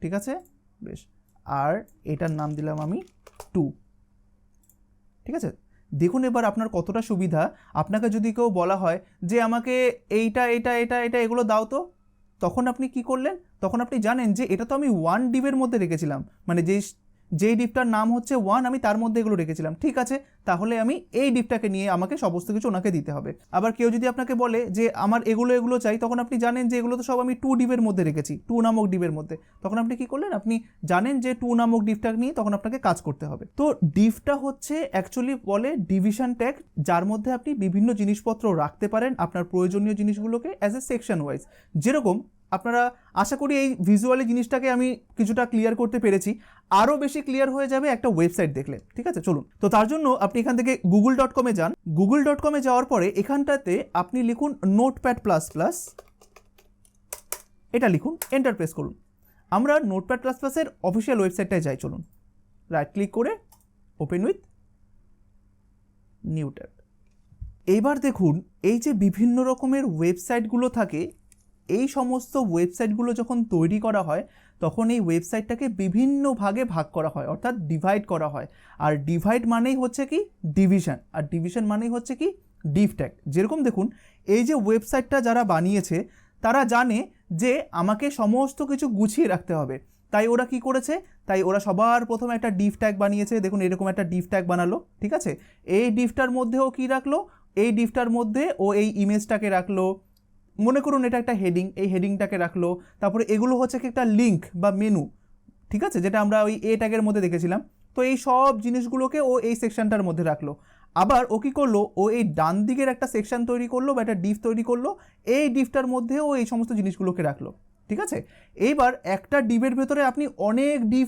ঠিক আছে, বেশ। আর এটার নাম দিলাম আমি 2। ঠিক আছে, দেখুন এবার আপনার কতটা সুবিধা। আপনাকে যদি কেউ বলা হয় যে আমাকে এইটা এটা এটা এটা এগুলো দাও, তো তখন আপনি কি করলেন? তখন আপনি জানেন যে এটা তো আমি 1 ডিভের মধ্যে রেখেছিলাম, মানে যেই ডিভটার নাম হচ্ছে 1, আমি তার মধ্যে এগুলো রেখেছিলাম। ঠিক আছে, তাহলে আমি এই ডিভটাকে নিয়ে আমাকে সমস্ত কিছু ওনাকে দিতে হবে। আবার কেউ যদি আপনাকে বলে যে আমার এগুলো চাই, তখন আপনি জানেন যে এগুলো তো সব আমি 2 ডিভের মধ্যে রেখেছি, 2 নামক ডিভের মধ্যে। তখন আপনি কি করলেন? আপনি জানেন যে 2 নামক ডিভটা নিয়ে তখন আপনাকে কাজ করতে হবে। তো ডিভটা হচ্ছে অ্যাকচুয়ালি বলে ডিভিশন ট্যাগ, যার মধ্যে আপনি বিভিন্ন জিনিসপত্র রাখতে পারেন আপনার প্রয়োজনীয় জিনিসগুলোকে অ্যাজ এ সেকশন ওয়াইজ। যেরকম আপনারা, আশা করি এই ভিজুয়ালি জিনিসটাকে আমি কিছুটা ক্লিয়ার করতে পেরেছি। আরও বেশি ক্লিয়ার হয়ে যাবে একটা ওয়েবসাইট দেখলে। ঠিক আছে, চলুন। তো তার জন্য আপনি এখান থেকে google.com-এ যান। google.com-এ যাওয়ার পরে এখানটাতে আপনি লিখুন নোটপ্যাড প্লাস প্লাস, এটা লিখুন, এন্টার প্রেস করুন। আমরা নোটপ্যাড প্লাস প্লাসের অফিসিয়াল ওয়েবসাইটটায় যাই, চলুন। রাইট ক্লিক করে ওপেন উইথ নিউ ট্যাব। এইবার দেখুন এই যে বিভিন্ন রকমের ওয়েবসাইটগুলো থাকে, এই সমস্ত ওয়েবসাইটগুলো যখন তৈরি করা হয় তখন এই ওয়েবসাইটটাকে বিভিন্ন ভাগে ভাগ করা হয়, অর্থাৎ ডিভাইড করা হয়। আর ডিভাইড মানেই হচ্ছে কি ডিভিশন, আর ডিভিশন মানেই হচ্ছে কি ডিভ ট্যাগ। যেরকম দেখুন এই যে ওয়েবসাইটটা যারা বানিয়েছে তারা জানে যে আমাকে সমস্ত কিছু গুছিয়ে রাখতে হবে, তাই ওরা কি করেছে? তাই ওরা সবার প্রথমে একটা ডিভ ট্যাগ বানিয়েছে। দেখুন এরকম একটা ডিভ ট্যাগ বানালো। ঠিক আছে, এই ডিভটার মধ্যেও কি রাখলো? এই ডিভটার মধ্যে ও এই ইমেজটাকে রাখলো। মনে করুন এটা একটা হেডিং, এই হেডিংটাকে রাখলো। তারপরে এগুলো হচ্ছে কি একটা লিঙ্ক বা মেনু। ঠিক আছে, যেটা আমরা ওই এ ট্যাগের মধ্যে দেখেছিলাম। তো এই সব জিনিসগুলোকে ও এই সেকশনটার মধ্যে রাখলো। আবার ও কী করলো? ও এই ডান দিকের একটা সেকশন তৈরি করলো বা একটা ডিভ তৈরি করলো, এই ডিভটার মধ্যেও এই সমস্ত জিনিসগুলোকে রাখলো। ঠিক আছে। এইবার একটা ডিভের ভেতরে আপনি অনেক ডিভ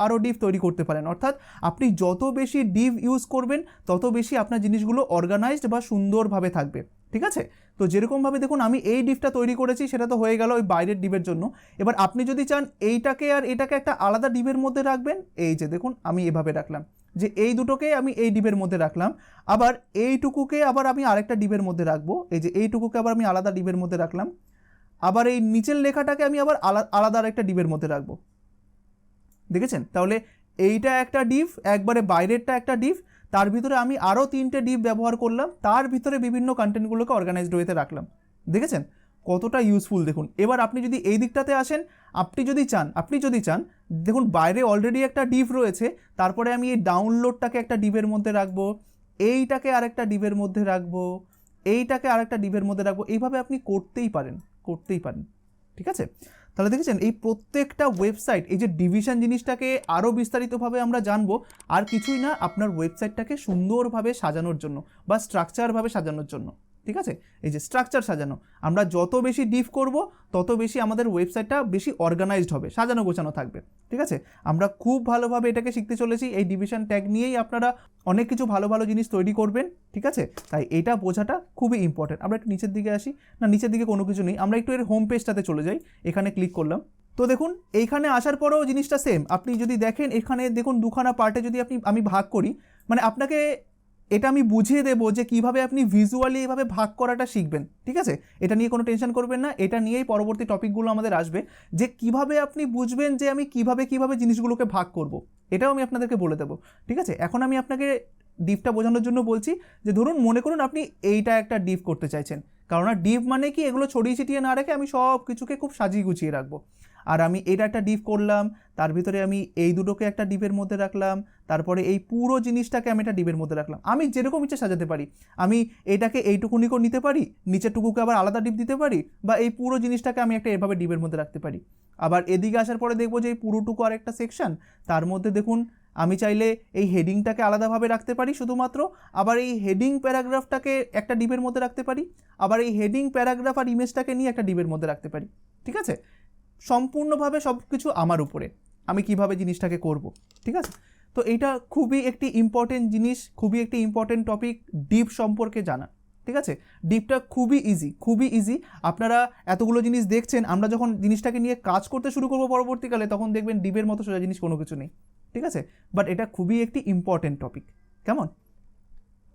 আরও ডিভ তৈরি করতে পারেন, অর্থাৎ আপনি যত বেশি ডিভ ইউজ করবেন তত বেশি আপনার জিনিসগুলো অর্গানাইজড বা সুন্দরভাবে থাকবে। ঠিক আছে, তো যেরকমভাবে দেখুন আমি এই ডিভটা তৈরি করেছি সেটা তো হয়ে গেল ওই বাইরের ডিভের জন্য। এবার আপনি যদি চান এইটাকে আর এটাকে একটা আলাদা ডিভের মধ্যে রাখবেন, এই যে দেখুন আমি এভাবে রাখলাম যে এই দুটোকে আমি এই ডিভের মধ্যে রাখলাম, আবার এইটুকুকে আবার আমি আরেকটা ডিভের মধ্যে রাখবো, এই যে এইটুকুকে আবার আমি আলাদা ডিভের মধ্যে রাখলাম, আবার এই নিচের লেখাটাকে আমি আবার আলাদা আরেকটা ডিভের মধ্যে রাখবো। দেখেছেন? তাহলে এইটা একটা ডিভ, একবারে বাইরেরটা একটা ডিভ, তার ভিতরে আমি আরও 3টে ডিভ ব্যবহার করলাম, তার ভিতরে বিভিন্ন কন্টেন্টগুলোকে অর্গানাইজড ওয়েতে রাখলাম। দেখেছেন কতটা ইউজফুল? দেখুন এবার আপনি যদি এই দিকটাতে আসেন, আপনি যদি চান দেখুন বাইরে অলরেডি একটা ডিভ রয়েছে, তারপরে আমি এই ডাউনলোডটাকে একটা ডিভের মধ্যে রাখবো, এইটাকে আরেকটা ডিভের মধ্যে রাখবো, এইটাকে আরেকটা ডিভের মধ্যে রাখবো, এইভাবে আপনি করতেই পারেন। ঠিক আছে, তাহলে দেখেছেন এই প্রত্যেকটা ওয়েবসাইট, এই যে ডিভিশন জিনিসটাকে আরও বিস্তারিতভাবে আমরা জানবো, আর কিছুই না আপনার ওয়েবসাইটটাকে সুন্দরভাবে সাজানোর জন্য বা স্ট্রাকচারভাবে সাজানোর জন্য। ঠিক আছে, এই যে স্ট্রাকচার সাজানো, আমরা যত বেশি ডিভ করব তত বেশি আমাদের ওয়েবসাইটটা বেশি অর্গানাইজড হবে, সাজানো গোছানো থাকবে। ঠিক আছে, আমরা খুব ভালোভাবে এটাকে শিখতে চলেছি, এই ডিভিশন ট্যাগ নিয়েই আপনারা অনেক কিছু ভালো ভালো জিনিস তৈরি করবেন। ঠিক আছে, তাই এটা বোঝাটা খুবই ইম্পর্টেন্ট। আমরা একটু নিচের দিকে আসি, না নিচের দিকে কোনো কিছু নেই, আমরা একটু এর হোম পেজটাতে চলে যাই, এখানে ক্লিক করলাম। তো দেখুন এইখানে আসার পরেও জিনিসটা সেম, আপনি যদি দেখেন এখানে দেখুন দুখানা পার্টে যদি আমি ভাগ করি, মানে আপনাকে এটা আমি বুঝিয়ে দেবো যে কিভাবে আপনি ভিজুয়ালি এভাবে ভাগ করাটা শিখবেন। ঠিক আছে, এটা নিয়ে কোনো টেনশন করবেন না, এটা নিয়েই পরবর্তী টপিকগুলো আমাদের আসবে, যে কিভাবে আপনি বুঝবেন যে আমি কিভাবে জিনিসগুলোকে ভাগ করব, এটাও আমি আপনাদেরকে বলে দেবো। ঠিক আছে, এখন আমি আপনাকে ডিভটা বোঝানোর জন্য বলছি যে ধরুন মনে করুন আপনি এইটা একটা ডিভ করতে চাইছেন, কারণ ডিভ মানে কি এগুলো ছড়িয়ে ছিটিয়ে না রেখে আমি সব কিছুকে খুব সাজিয়ে গুছিয়ে রাখবো। আর আমি এটা একটা ডিভ করলাম, তার ভিতরে আমি এই দুটোকে একটা ডিভের মধ্যে রাখলাম, তারপরে এই পুরো জিনিসটাকে আমি একটা ডিভের মধ্যে রাখলাম। আমি যেরকম ইচ্ছে সাজাতে পারি, আমি এইটাকে এইটুকুনিকেও নিতে পারি, নিচেরটুকুকে আবার আলাদা ডিভ দিতে পারি, বা এই পুরো জিনিসটাকে আমি একটা এভাবে ডিভের মধ্যে রাখতে পারি। আবার এদিকে আসার পরে দেখবো যে এই পুরোটুকু আর একটা সেকশন, তার মধ্যে দেখুন আমি চাইলে এই হেডিংটাকে আলাদাভাবে রাখতে পারি শুধুমাত্র, আবার এই হেডিং প্যারাগ্রাফটাকে একটা ডিভের মধ্যে রাখতে পারি, আবার এই হেডিং প্যারাগ্রাফ আর ইমেজটাকে নিয়ে একটা ডিভের মধ্যে রাখতে পারি। ঠিক আছে, সম্পূর্ণভাবে সব কিছু আমার উপরে, আমি কিভাবে জিনিসটাকে করব। ঠিক আছে, তো এইটা খুবই একটি ইম্পর্টেন্ট জিনিস, খুবই একটি ইম্পর্টেন্ট টপিক, ডিভ সম্পর্কে জানা। ঠিক আছে, ডিভটা খুবই ইজি। আপনারা এতগুলো জিনিস দেখছেন, আমরা যখন জিনিসটাকে নিয়ে কাজ করতে শুরু করবো পরবর্তীকালে, তখন দেখবেন ডিভের মতো সোজা জিনিস কোনো কিছু নেই। ঠিক আছে, বাট এটা খুবই একটি ইম্পর্টেন্ট টপিক। কেমন?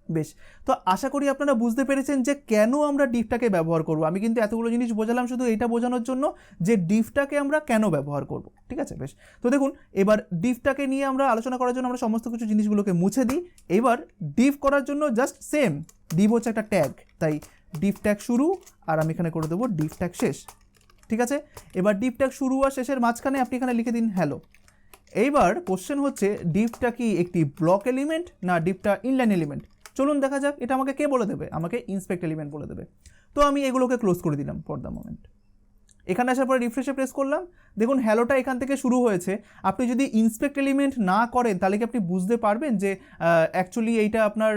বেশ, তো আশা করি আপনারা বুঝতে পেরেছেন যে কেন আমরা ডিভটাকে ব্যবহার করব। আমি কিন্তু এতগুলো জিনিস বোঝালাম শুধু এটা বোঝানোর জন্য যে ডিভটাকে আমরা কেন ব্যবহার করব। ঠিক আছে, বেশ, তো দেখুন এবার ডিভটাকে নিয়ে আমরা আলোচনা করার জন্য আমরা সমস্ত কিছু জিনিসগুলোকে মুছে দিই। এবার ডিভ করার জন্য জাস্ট সেম, ডিভ হচ্ছে একটা ট্যাগ, তাই ডিভ ট্যাগ শুরু, আর আমি এখানে করে দেবো ডিভ ট্যাগ শেষ। ঠিক আছে, এবার ডিভ ট্যাগ শুরু আর শেষের মাঝখানে আপনি এখানে লিখে দিন হ্যালো। এইবার কোশ্চেন হচ্ছে ডিভটা কি একটি ব্লক এলিমেন্ট না ডিভটা ইনলাইন এলিমেন্ট? চলুন দেখা যাক, এটা আমাকে কে বলে দেবে? আমাকে ইন্সপেক্ট এলিমেন্ট বলে দেবে। তো আমি এগুলোকে ক্লোজ করে দিলাম ফর দ্য মোমেন্ট। এখানে আসার পরে রিফ্রেশে প্রেস করলাম, দেখুন হ্যালোটা এখান থেকে শুরু হয়েছে। আপনি যদি ইন্সপেক্ট এলিমেন্ট না করেন তাহলে কি আপনি বুঝতে পারবেন যে অ্যাকচুয়ালি এইটা আপনার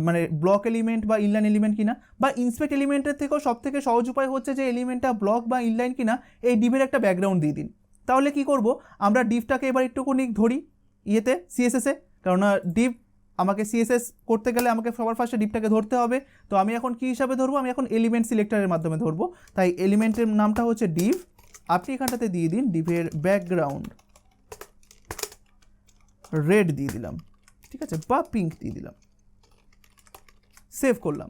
মানে ব্লক এলিমেন্ট বা ইনলাইন এলিমেন্ট কিনা? বা ইন্সপেক্ট এলিমেন্টের থেকেও সব থেকে সহজ উপায় হচ্ছে যে এলিমেন্টটা ব্লক বা ইনলাইন কিনা এই ডিভের একটা ব্যাকগ্রাউন্ড দিয়ে দিন। তাহলে কি করব, আমরা ডিভটাকে এবার একটুখানি ধরি ইয়েতে সিএসএসে, কারণ ডিভ আমাকে সিএসএস করতে গেলে আমাকে সবার ফার্স্টে ডিভটাকে ধরতে হবে। তো আমি এখন কী হিসাবে ধরবো? আমি এখন এলিমেন্ট সিলেক্টরের মাধ্যমে ধরবো, তাই এলিমেন্টের নামটা হচ্ছে ডিভ। আপনি এখানটাতে দিয়ে দিন ডিভের ব্যাকগ্রাউন্ড রেড দিয়ে দিলাম, ঠিক আছে, বা পিঙ্ক দিয়ে দিলাম, সেভ করলাম।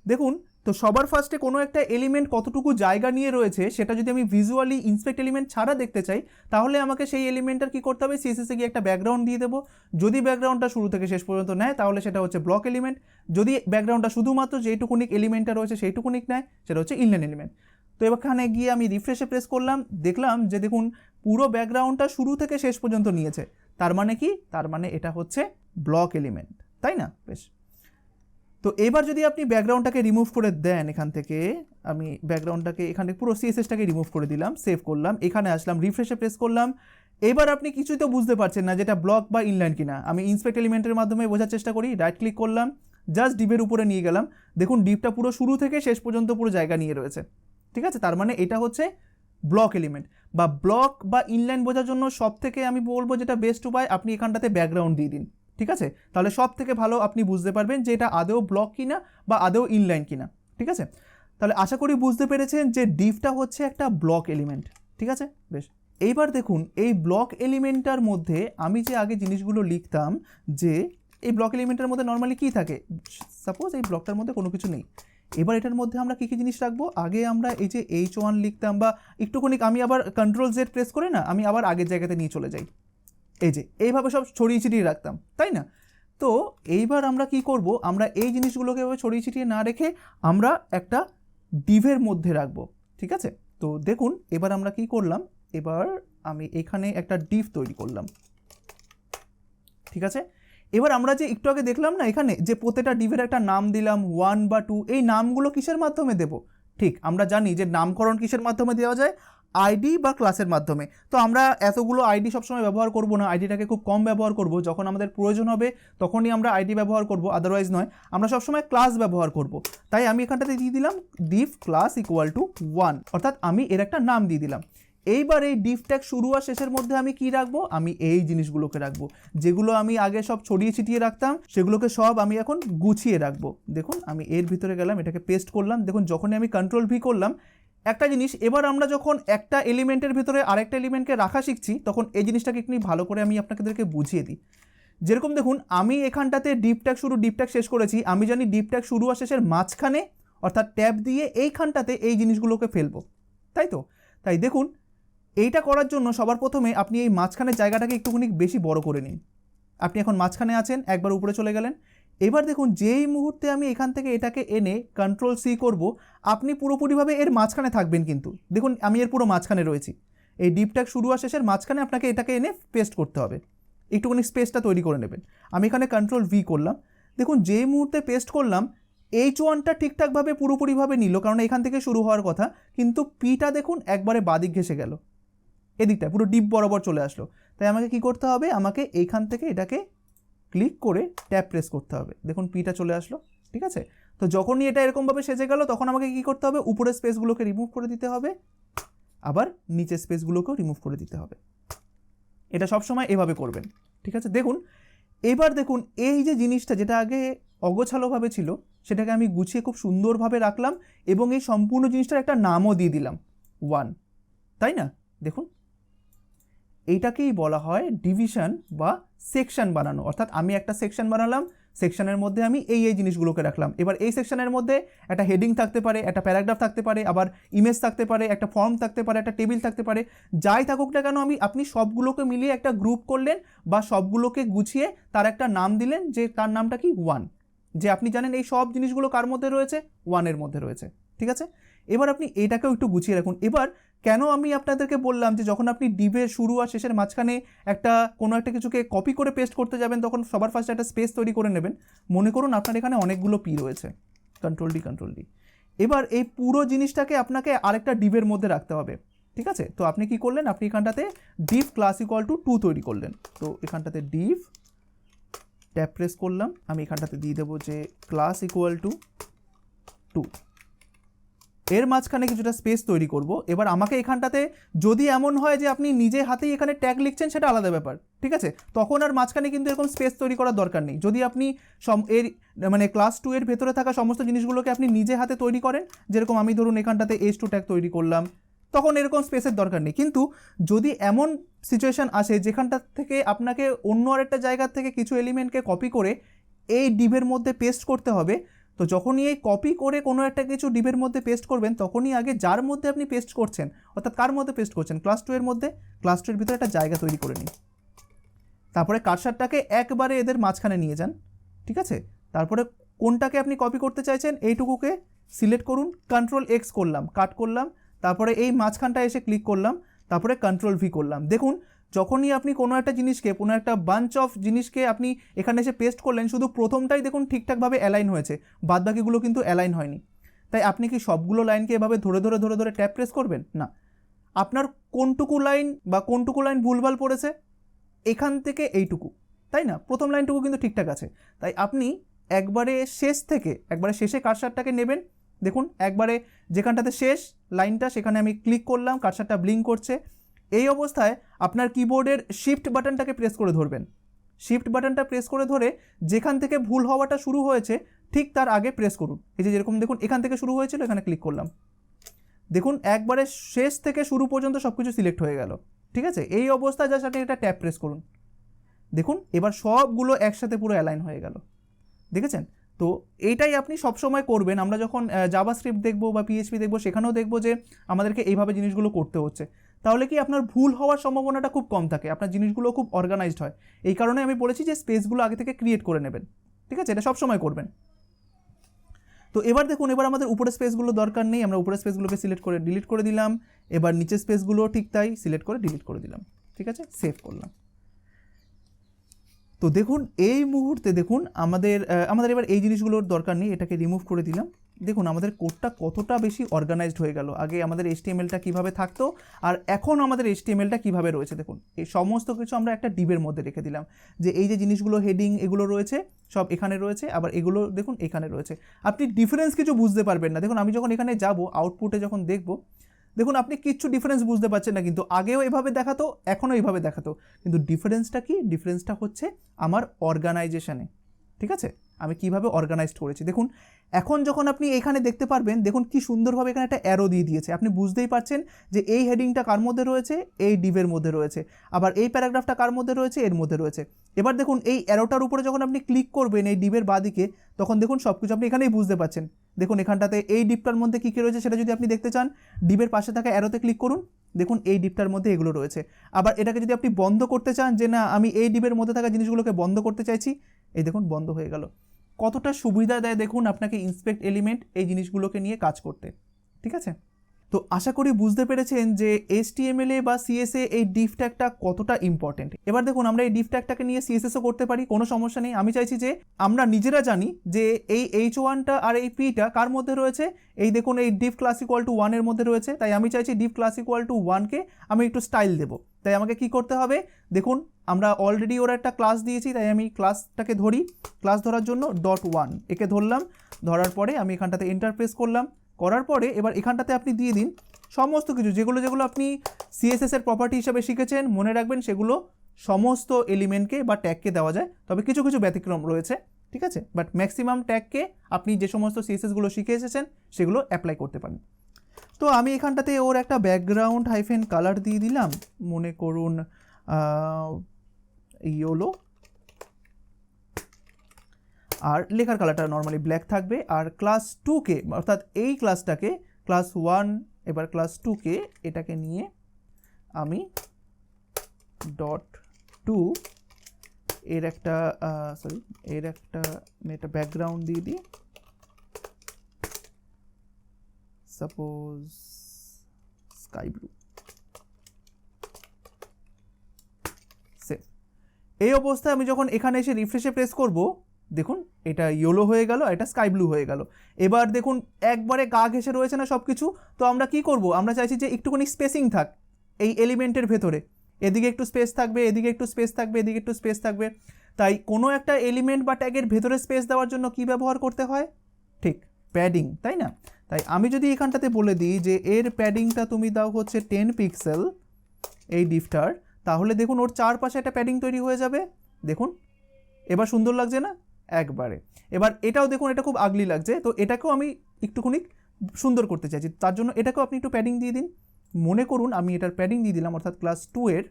দেখুন তো সবার ফার্স্টে কোনো একটা এলিমেন্ট কতটুকু জায়গা নিয়ে রয়েছে সেটা যদি আমি ভিজুয়ালি ইন্সপেক্ট এলিমেন্ট ছাড়া দেখতে চাই, তাহলে আমাকে সেই এলিমেন্টটার কী করতে হবে? সিএসএসে গিয়ে একটা ব্যাকগ্রাউন্ড দিয়ে দেবো। যদি ব্যাকগ্রাউন্ডটা শুরু থেকে শেষ পর্যন্ত নেয় তাহলে সেটা হচ্ছে ব্লক এলিমেন্ট। যদি ব্যাকগ্রাউন্ডটা শুধুমাত্র যেইটুকুনিক এলিমেন্টটা রয়েছে সেইটুকুনিক নেয় সেটা হচ্ছে ইনলাইন এলিমেন্ট। তো এখানে গিয়ে আমি রিফ্রেশে প্রেস করলাম, দেখলাম যে দেখুন পুরো ব্যাকগ্রাউন্ডটা শুরু থেকে শেষ পর্যন্ত নিয়েছে। তার মানে কি? তার মানে এটা হচ্ছে ব্লক এলিমেন্ট, তাই না? বেশ, তো এবার যদি আপনি ব্যাকগ্রাউন্ডটাকে রিমুভ করে দেন, এখান থেকে আমি ব্যাকগ্রাউন্ডটাকে এখানে পুরো সিএসএসটাকে রিমুভ করে দিলাম, সেভ করলাম, এখানে আসলাম, রিফ্রেশে প্রেস করলাম। এবার আপনি কিছুই তো বুঝতে পারছেন না যেটা ব্লক বা ইনলাইন কিনা। আমি ইন্সপেক্ট এলিমেন্টের মাধ্যমে বোঝার চেষ্টা করি, রাইট ক্লিক করলাম, জাস্ট ডিভের উপরে নিয়ে গেলাম। দেখুন ডিভটা পুরো শুরু থেকে শেষ পর্যন্ত পুরো জায়গা নিয়ে রয়েছে। ঠিক আছে, তার মানে এটা হচ্ছে ব্লক এলিমেন্ট বা ব্লক বা ইনলাইন বোঝার জন্য সব থেকে আমি বলবো যেটা বেস্ট উপায়, আপনি এখানটাতে ব্যাকগ্রাউন্ড দিয়ে দিন, ঠিক আছে? তাহলে সব থেকে ভালো আপনি বুঝতে পারবেন যে এটা আদৌ ব্লক কিনা বা আদৌ ইনলাইন কিনা, ঠিক আছে? তাহলে আশা করি বুঝতে পেরেছেন যে ডিভটা হচ্ছে একটা ব্লক এলিমেন্ট, ঠিক আছে? বেশ, এইবার দেখুন এই ব্লক এলিমেন্টটার মধ্যে আমি যে আগে জিনিসগুলো লিখতাম, যে এই ব্লক এলিমেন্টের মধ্যে নর্মালি কী থাকে, সাপোজ এই ব্লকটার মধ্যে কোনো কিছু নেই, এবার এটার মধ্যে আমরা কী কী জিনিস রাখবো, আগে আমরা এই যে H1 লিখতাম বা একটুখানি আমি আবার Ctrl Z প্রেস করে না আমি আবার আগের জায়গাতে নিয়ে চলে যাই, এই যে এইভাবে সব ছড়িয়ে ছিটিয়ে রাখতাম, তাই না? তো এইবার আমরা কি করব, আমরা এই জিনিসগুলোকে এভাবে ছড়িয়ে ছিটিয়ে না রেখে আমরা একটা ডিভের মধ্যে রাখবো, ঠিক আছে? তো দেখুন এবার আমরা কি করলাম, এবার আমি এখানে একটা ডিভ তৈরি করলাম, ঠিক আছে? এবার আমরা যে একটু আগে দেখলাম না এখানে যে প্রত্যেকটা ডিভের একটা নাম দিলাম 1 বা 2, এই নামগুলো কিসের মাধ্যমে দেব? ঠিক আমরা জানি যে নামকরণ কিসের মাধ্যমে দেওয়া যায়, আইডি বা ক্লাসের মাধ্যমে। তো আমরা এতগুলো আইডি সবসময় ব্যবহার করব না, আইডিটাকে খুব কম ব্যবহার করব, যখন আমাদের প্রয়োজন হবে তখনই আমরা আইডি ব্যবহার করব, আদারওয়াইজ নয়। আমরা সবসময় ক্লাস ব্যবহার করব, তাই আমি এখানটাতে দিয়ে দিলাম ডিভ ক্লাস ইকুয়াল টু 1, অর্থাৎ আমি এর একটা নাম দিয়ে দিলাম। এইবার এই ডিভ ট্যাগ শুরু আর শেষের মধ্যে আমি কি রাখবো, আমি এই জিনিসগুলোকে রাখবো, যেগুলো আমি আগে সব ছড়িয়ে ছিটিয়ে রাখতাম সেগুলোকে সব আমি এখন গুছিয়ে রাখবো। দেখুন আমি এর ভিতরে গেলাম, এটাকে পেস্ট করলাম, দেখুন যখনই আমি Ctrl V করলাম একটা জিনিস, এবার আমরা যখন একটা এলিমেন্টের ভিতরে আরেকটা এলিমেন্টকে রাখা শিখছি তখন এই জিনিসটাকে একটু ভালো করে আমি আপনাদেরকে বুঝিয়ে দিই। যেরকম দেখুন আমি এখানটাতে ডিভ ট্যাগ শুরু ডিভ ট্যাগ শেষ করেছি, আমি জানি ডিভ ট্যাগ শুরু আর শেষের মাঝখানে অর্থাৎ ট্যাব দিয়ে এইখানটাতে এই জিনিসগুলোকে ফেলবো, তাই তো? তাই দেখুন এইটা করার জন্য সবার প্রথমে আপনি এই মাঝখানের জায়গাটাকে একটুখানি বেশি বড় করে নিন। আপনি এখন মাঝখানে আছেন, একবার উপরে চলে গেলেন। এবার দেখুন যেই মুহূর্তে আমি এখান থেকে এটাকে এনে Ctrl C করব, আপনি পুরোপুরিভাবে এর মাঝখানে থাকবেন, কিন্তু দেখুন আমি এর পুরো মাঝখানে রয়েছি, এই ডিভ ট্যাগ শুরু আর শেষের মাঝখানে আপনাকে এটাকে এনে পেস্ট করতে হবে, একটুখানি স্পেসটা তৈরি করে নেবেন। আমি এখানে Ctrl V করলাম, দেখুন যেই মুহূর্তে পেস্ট করলাম H1টা ঠিকঠাকভাবে পুরোপুরিভাবে নিল, কারণ এখান থেকে শুরু হওয়ার কথা, কিন্তু পিটা দেখুন একবারে বাদিক ঘেসে গেল, এদিকটা পুরো ডিপ বরাবর চলে আসলো। তাই আমাকে কি করতে হবে, আমাকে এইখান থেকে এটাকে ক্লিক করে ট্যাব প্রেস করতে হবে, দেখুন পিটা চলে আসলো, ঠিক আছে? তো যখনই এটা এরকমভাবে সেজে গেল তখন আমাকে কি করতে হবে, উপরের স্পেসগুলোকে রিমুভ করে দিতে হবে, আবার নিচের স্পেসগুলোকেও রিমুভ করে দিতে হবে। এটা সবসময় এভাবে করবেন, ঠিক আছে? দেখুন এবার দেখুন এই যে জিনিসটা যেটা আগে অগোছালোভাবে ছিল সেটাকে আমি গুছিয়ে খুব সুন্দরভাবে রাখলাম এবং এই সম্পূর্ণ জিনিসটার একটা নামও দিয়ে দিলাম 1, তাই না? দেখুন এইটাকেই বলা হয় ডিভিশন বা সেকশন বানানো, অর্থাৎ আমি একটা সেকশন বানালাম, সেকশনের মধ্যে আমি এই জিনিসগুলোকে রাখলাম। এবার এই সেকশনের মধ্যে একটা হেডিং থাকতে পারে, একটা প্যারাগ্রাফ থাকতে পারে, আবার ইমেজ থাকতে পারে, একটা ফর্ম থাকতে পারে, একটা টেবিল থাকতে পারে, যাই থাকুক না কেন আপনি সবগুলোকে মিলিয়ে একটা গ্রুপ করলেন বা সবগুলোকে গুছিয়ে তার একটা নাম দিলেন, যে তার নামটা কি 1, যে আপনি জানেন এই সব জিনিসগুলো কার মধ্যে রয়েছে, 1-এর মধ্যে রয়েছে, ঠিক আছে? এবার আপনি এটাকেও একটু গুছিয়ে রাখুন। এবার কেন আমি আপনাদেরকে বললাম যে যখন আপনি ডিভের শুরু আর শেষের মাঝখানে কোনো একটা কিছুকে কপি করে পেস্ট করতে যাবেন তখন সবার ফার্স্টে একটা স্পেস তৈরি করে নেবেন। মনে করুন আপনার এখানে অনেকগুলো পি রয়েছে, Ctrl D। এবার এই পুরো জিনিসটাকে আপনাকে আরেকটা ডিভের মধ্যে রাখতে হবে, ঠিক আছে? তো আপনি কি করলেন, আপনি এখানটাতে ডিভ ক্লাস ইকুয়াল টু 2 তৈরি করলেন। তো এখানটাতে ডিভ ট্যাব প্রেস করলাম, আমি এখানটাতে দিয়ে দেবো যে ক্লাস ইকুয়াল টু 2, এর মাঝখানে কিছুটা স্পেস তৈরি করব। এবার আমাকে এখানটাতে যদি এমন হয় যে আপনি নিজে হাতেই এখানে ট্যাগ লিখছেন সেটা আলাদা ব্যাপার, ঠিক আছে? তখন আর মাঝখানে কিন্তু এরকম স্পেস তৈরি করার দরকার নেই। যদি আপনি ক্লাস 2 এর ভেতরে থাকা সমস্ত জিনিসগুলোকে আপনি নিজে হাতে তৈরি করেন, যেরকম আমি ধরুন এখানটাতে H2 ট্যাগ তৈরি করলাম, তখন এরকম স্পেসের দরকার নেই। কিন্তু যদি এমন সিচুয়েশান আসে যেখানটা থেকে আপনাকে অন্য আরেকটা জায়গা থেকে কিছু এলিমেন্টকে কপি করে এই ডিভের মধ্যে পেস্ট করতে হবে, তো যখনই এই কপি করে কোনো একটা কিছু ডিভের মধ্যে পেস্ট করবেন তখনই আগে যার মধ্যে আপনি পেস্ট করছেন, অর্থাৎ কার মধ্যে পেস্ট করছেন, ক্লাস 2 এর মধ্যে, ক্লাস 2 এর ভিতরে একটা জায়গা তৈরি করে নিন। তারপরে কার্সারটাকে একবারে এদের মাঝখানে নিয়ে যান, ঠিক আছে? তারপরে কোনটাকে আপনি কপি করতে চাইছেন এইটুকুকে সিলেক্ট করুন, Ctrl X করলাম, কাট করলাম, তারপরে এই মাঝখানটা এসে ক্লিক করলাম, তারপরে Ctrl V করলাম। দেখুন যখনই আপনি কোনো একটা জিনিসকে, কোনো একটা বাঞ্চ অফ জিনিসকে আপনি এখানে এসে পেস্ট করলেন, শুধু প্রথমটাই দেখুন ঠিকঠাকভাবে অ্যালাইন হয়েছে, বাদবাকিগুলো কিন্তু অ্যালাইন হয়নি। তাই আপনি কি সবগুলো লাইনকে এভাবে ধরে ধরে ধরে ধরে ট্যাপ প্রেস করবেন না, আপনার কোনটুকু লাইন ভুলভাল পড়েছে এখান থেকে এইটুকু, তাই না? প্রথম লাইনটুকু কিন্তু ঠিকঠাক আছে, তাই আপনি একবারে শেষে কার্সারটাকে নেবেন, দেখুন একবারে যেখানটাতে শেষ লাইনটা, সেখানে আমি ক্লিক করলাম, কার্সারটা ব্লিঙ্ক করছে। এই অবস্থায় আপনার কিবোর্ডের শিফট বাটনটাকে প্রেস করে ধরবেন। শিফট বাটনটা প্রেস করে ধরে যেখান থেকে ভুল হওয়াটা শুরু হয়েছে ঠিক তার আগে প্রেস করুন। এই যে যেরকম দেখুন এখান থেকে শুরু হয়েছিল, এখানে ক্লিক করলাম, দেখুন একবারে শেষ থেকে শুরু পর্যন্ত সব কিছু সিলেক্ট হয়ে গেল। ঠিক আছে, এই অবস্থায় জাস্ট আপনি এটা ট্যাপ প্রেস করুন, দেখুন এবার সবগুলো একসাথে পুরো অ্যালাইন হয়ে গেল। দেখেছেন? তো এইটাই আপনি সবসময় করবেন। আমরা যখন জাভাস্ক্রিপ্ট দেখবো বা পিএইচপি দেখবো, সেখানেও দেখবো যে আমাদেরকে এইভাবে জিনিসগুলো করতে হচ্ছে। তাহলে কি আপনার ভুল হওয়ার সম্ভাবনাটা খুব কম থাকে, আপনার জিনিসগুলো খুব অর্গানাইজড হয়। এই কারণে আমি বলেছি যে স্পেসগুলো আগে থেকে ক্রিয়েট করে নেবেন। ঠিক আছে, এটা সবসময় করবেন। তো এবার দেখুন, এবার আমাদের উপরের স্পেসগুলো দরকার নেই, আমরা উপরের স্পেসগুলোকে সিলেক্ট করে ডিলিট করে দিলাম। এবার নিচের স্পেসগুলো ঠিক তাই সিলেক্ট করে ডিলিট করে দিলাম। ঠিক আছে, সেভ করলাম। তো দেখুন এই মুহূর্তে দেখুন আমাদের এবার এই জিনিসগুলোর দরকার নেই, এটাকে রিমুভ করে দিলাম। দেখুন আমাদের কোডটা কতটা বেশি অর্গানাইজড হয়ে গেল। আগে আমাদের HTML-টা কীভাবে থাকতো আর এখন আমাদের HTML-টা কীভাবে রয়েছে। দেখুন এই সমস্ত কিছু আমরা একটা ডিবের মধ্যে রেখে দিলাম, যে এই যে জিনিসগুলো হেডিং এগুলো রয়েছে সব এখানে রয়েছে, আবার এগুলো দেখুন এখানে রয়েছে। আপনি ডিফারেন্স কিছু বুঝতে পারবেন না। দেখুন আমি যখন এখানে যাব, আউটপুটে যখন দেখব, দেখুন আপনি কিচ্ছু ডিফারেন্স বুঝতে পারছেন না, কিন্তু আগেও এভাবে দেখাতো এখনও এইভাবে দেখাতো। কিন্তু ডিফারেন্সটা কি? ডিফারেন্সটা হচ্ছে আমার অর্গানাইজেশনে। ঠিক আছে, আমি কিভাবে অর্গানাইজড করেছি। দেখুন এখন যখন আপনি এখানে দেখতে পারবেন, দেখুন কি সুন্দরভাবে এখানে একটা অ্যারো দিয়ে দিয়েছে। আপনি বুঝতেই পারছেন যে এই হেডিংটা কার মধ্যে রয়েছে, এই ডিভের মধ্যে রয়েছে, আবার এই প্যারাগ্রাফটা কার মধ্যে রয়েছে, এর মধ্যে রয়েছে। এবার দেখুন এই অ্যারোটার উপরে যখন আপনি ক্লিক করবেন এই ডিভের বাঁদিকে, তখন দেখুন সব কিছু আপনি এখানেই বুঝতে পারছেন। দেখুন এখানটাতে এই ডিপটার মধ্যে কী কী রয়েছে সেটা যদি আপনি দেখতে চান, ডিভের পাশে থাকা অ্যারোতে ক্লিক করুন, দেখুন এই ডিপটার মধ্যে এগুলো রয়েছে। আবার এটাকে যদি আপনি বন্ধ করতে চান, যে না আমি এই ডিভের মধ্যে থাকা জিনিসগুলোকে বন্ধ করতে চাইছি, এই দেখুন বন্ধ হয়ে গেল। কতটা সুবিধা দেয় দেখুন আপনাকে ইন্সপেক্ট এলিমেন্ট এই জিনিসগুলোকে নিয়ে কাজ করতে। ঠিক আছে, তো আশা করি বুঝতে পেরেছেন যে HTML বা CSS এই ডিভ ট্যাগটা কতটা ইম্পর্টেন্ট। এবার দেখুন আমরা এই ডিভ ট্যাগটাকে নিয়ে CSSও করতে পারি, কোনো সমস্যা নেই। আমি চাইছি যে আমরা নিজেরা জানি যে এই H1টা আর এই Pটা কার মধ্যে রয়েছে। এই দেখুন এই ডিভ ক্লাস ইকুয়াল টু 1 এর মধ্যে রয়েছে, তাই আমি চাইছি ডিভ ক্লাস ইকুয়াল টু 1কে আমি একটু স্টাইল দেবো। তাই আমাকে কি করতে হবে, দেখুন আমরা অলরেডি ওরা একটা ক্লাস দিয়েছি, তাই আমি ক্লাসটাকে ধরি। ক্লাস ধরার জন্য .1 একে ধরলাম, ধরার পরে আমি এখানটাতে এন্টার প্রেস করলাম। করার পরে এবার এখানটাতে আপনি দিয়ে দিন সমস্ত কিছু, যেগুলো যেগুলো আপনি CSS এর প্রপার্টি হিসাবে শিখেছেন, মনে রাখবেন সেগুলো সমস্ত এলিমেন্টকে বা ট্যাগকে দেওয়া যায়। তবে কিছু কিছু ব্যতিক্রম রয়েছে, ঠিক আছে, বাট ম্যাক্সিমাম ট্যাগকে আপনি যে সমস্ত CSSগুলো শিখে এসেছেন সেগুলো অ্যাপ্লাই করতে পারেন। তো আমি এখানটাতে ওর একটা ব্যাকগ্রাউন্ড হাইফেন কালার দিয়ে দিলাম, মনে করুন ইয়েলো, আর লেখার কালারটা নর্মালি ব্ল্যাক থাকবে। আর ক্লাস 2কে অর্থাৎ এই ক্লাসটাকে ক্লাস 1 এবার ক্লাস 2কে এটাকে নিয়ে আমি .2 এর একটা আমি একটা ব্যাকগ্রাউন্ড দিয়ে দিই, সাপোজ স্কাই ব্লু। সেভ। এই অবস্থায় আমি যখন এখানে এসে রিফ্রেশে প্রেস করব, দেখুন এটা ইয়েলো হয়ে গেল, এটা স্কাই ব্লু হয়ে গেল। এবার দেখুন একবারে গা ঘেঁষে রয়েছে না সব কিছু। তো আমরা কি করব, আমরা চাইছি যে একটুখানি স্পেসিং থাক এই এলিমেন্টের ভেতরে, এদিকে একটু স্পেস থাকবে, এদিকে একটু স্পেস থাকবে, এদিকে একটু স্পেস থাকবে। তাই কোনো একটা এলিমেন্ট বা ট্যাগের ভেতরে স্পেস দেওয়ার জন্য কি ব্যবহার করতে হয়, ঠিক প্যাডিং, তাই না? তাই আমি যদি এখানটাতে বলে দিই যে এর প্যাডিংটা তুমি দাও হচ্ছে 10 পিক্সেল এই ডিভটার, তাহলে দেখুন ওর চারপাশে একটা প্যাডিং তৈরি হয়ে যাবে। দেখুন এবার সুন্দর লাগছে না একবারে। এবার এটাও দেখুন এটা খুব আগলি লাগছে, তো এটাকেও আমি একটুখানি সুন্দর করতে চাইছি, তার জন্য এটাকেও আপনি একটু প্যাডিং দিয়ে দিন। মনে করুন আমি এটার প্যাডিং দিয়ে দিলাম, অর্থাৎ ক্লাস 2 এর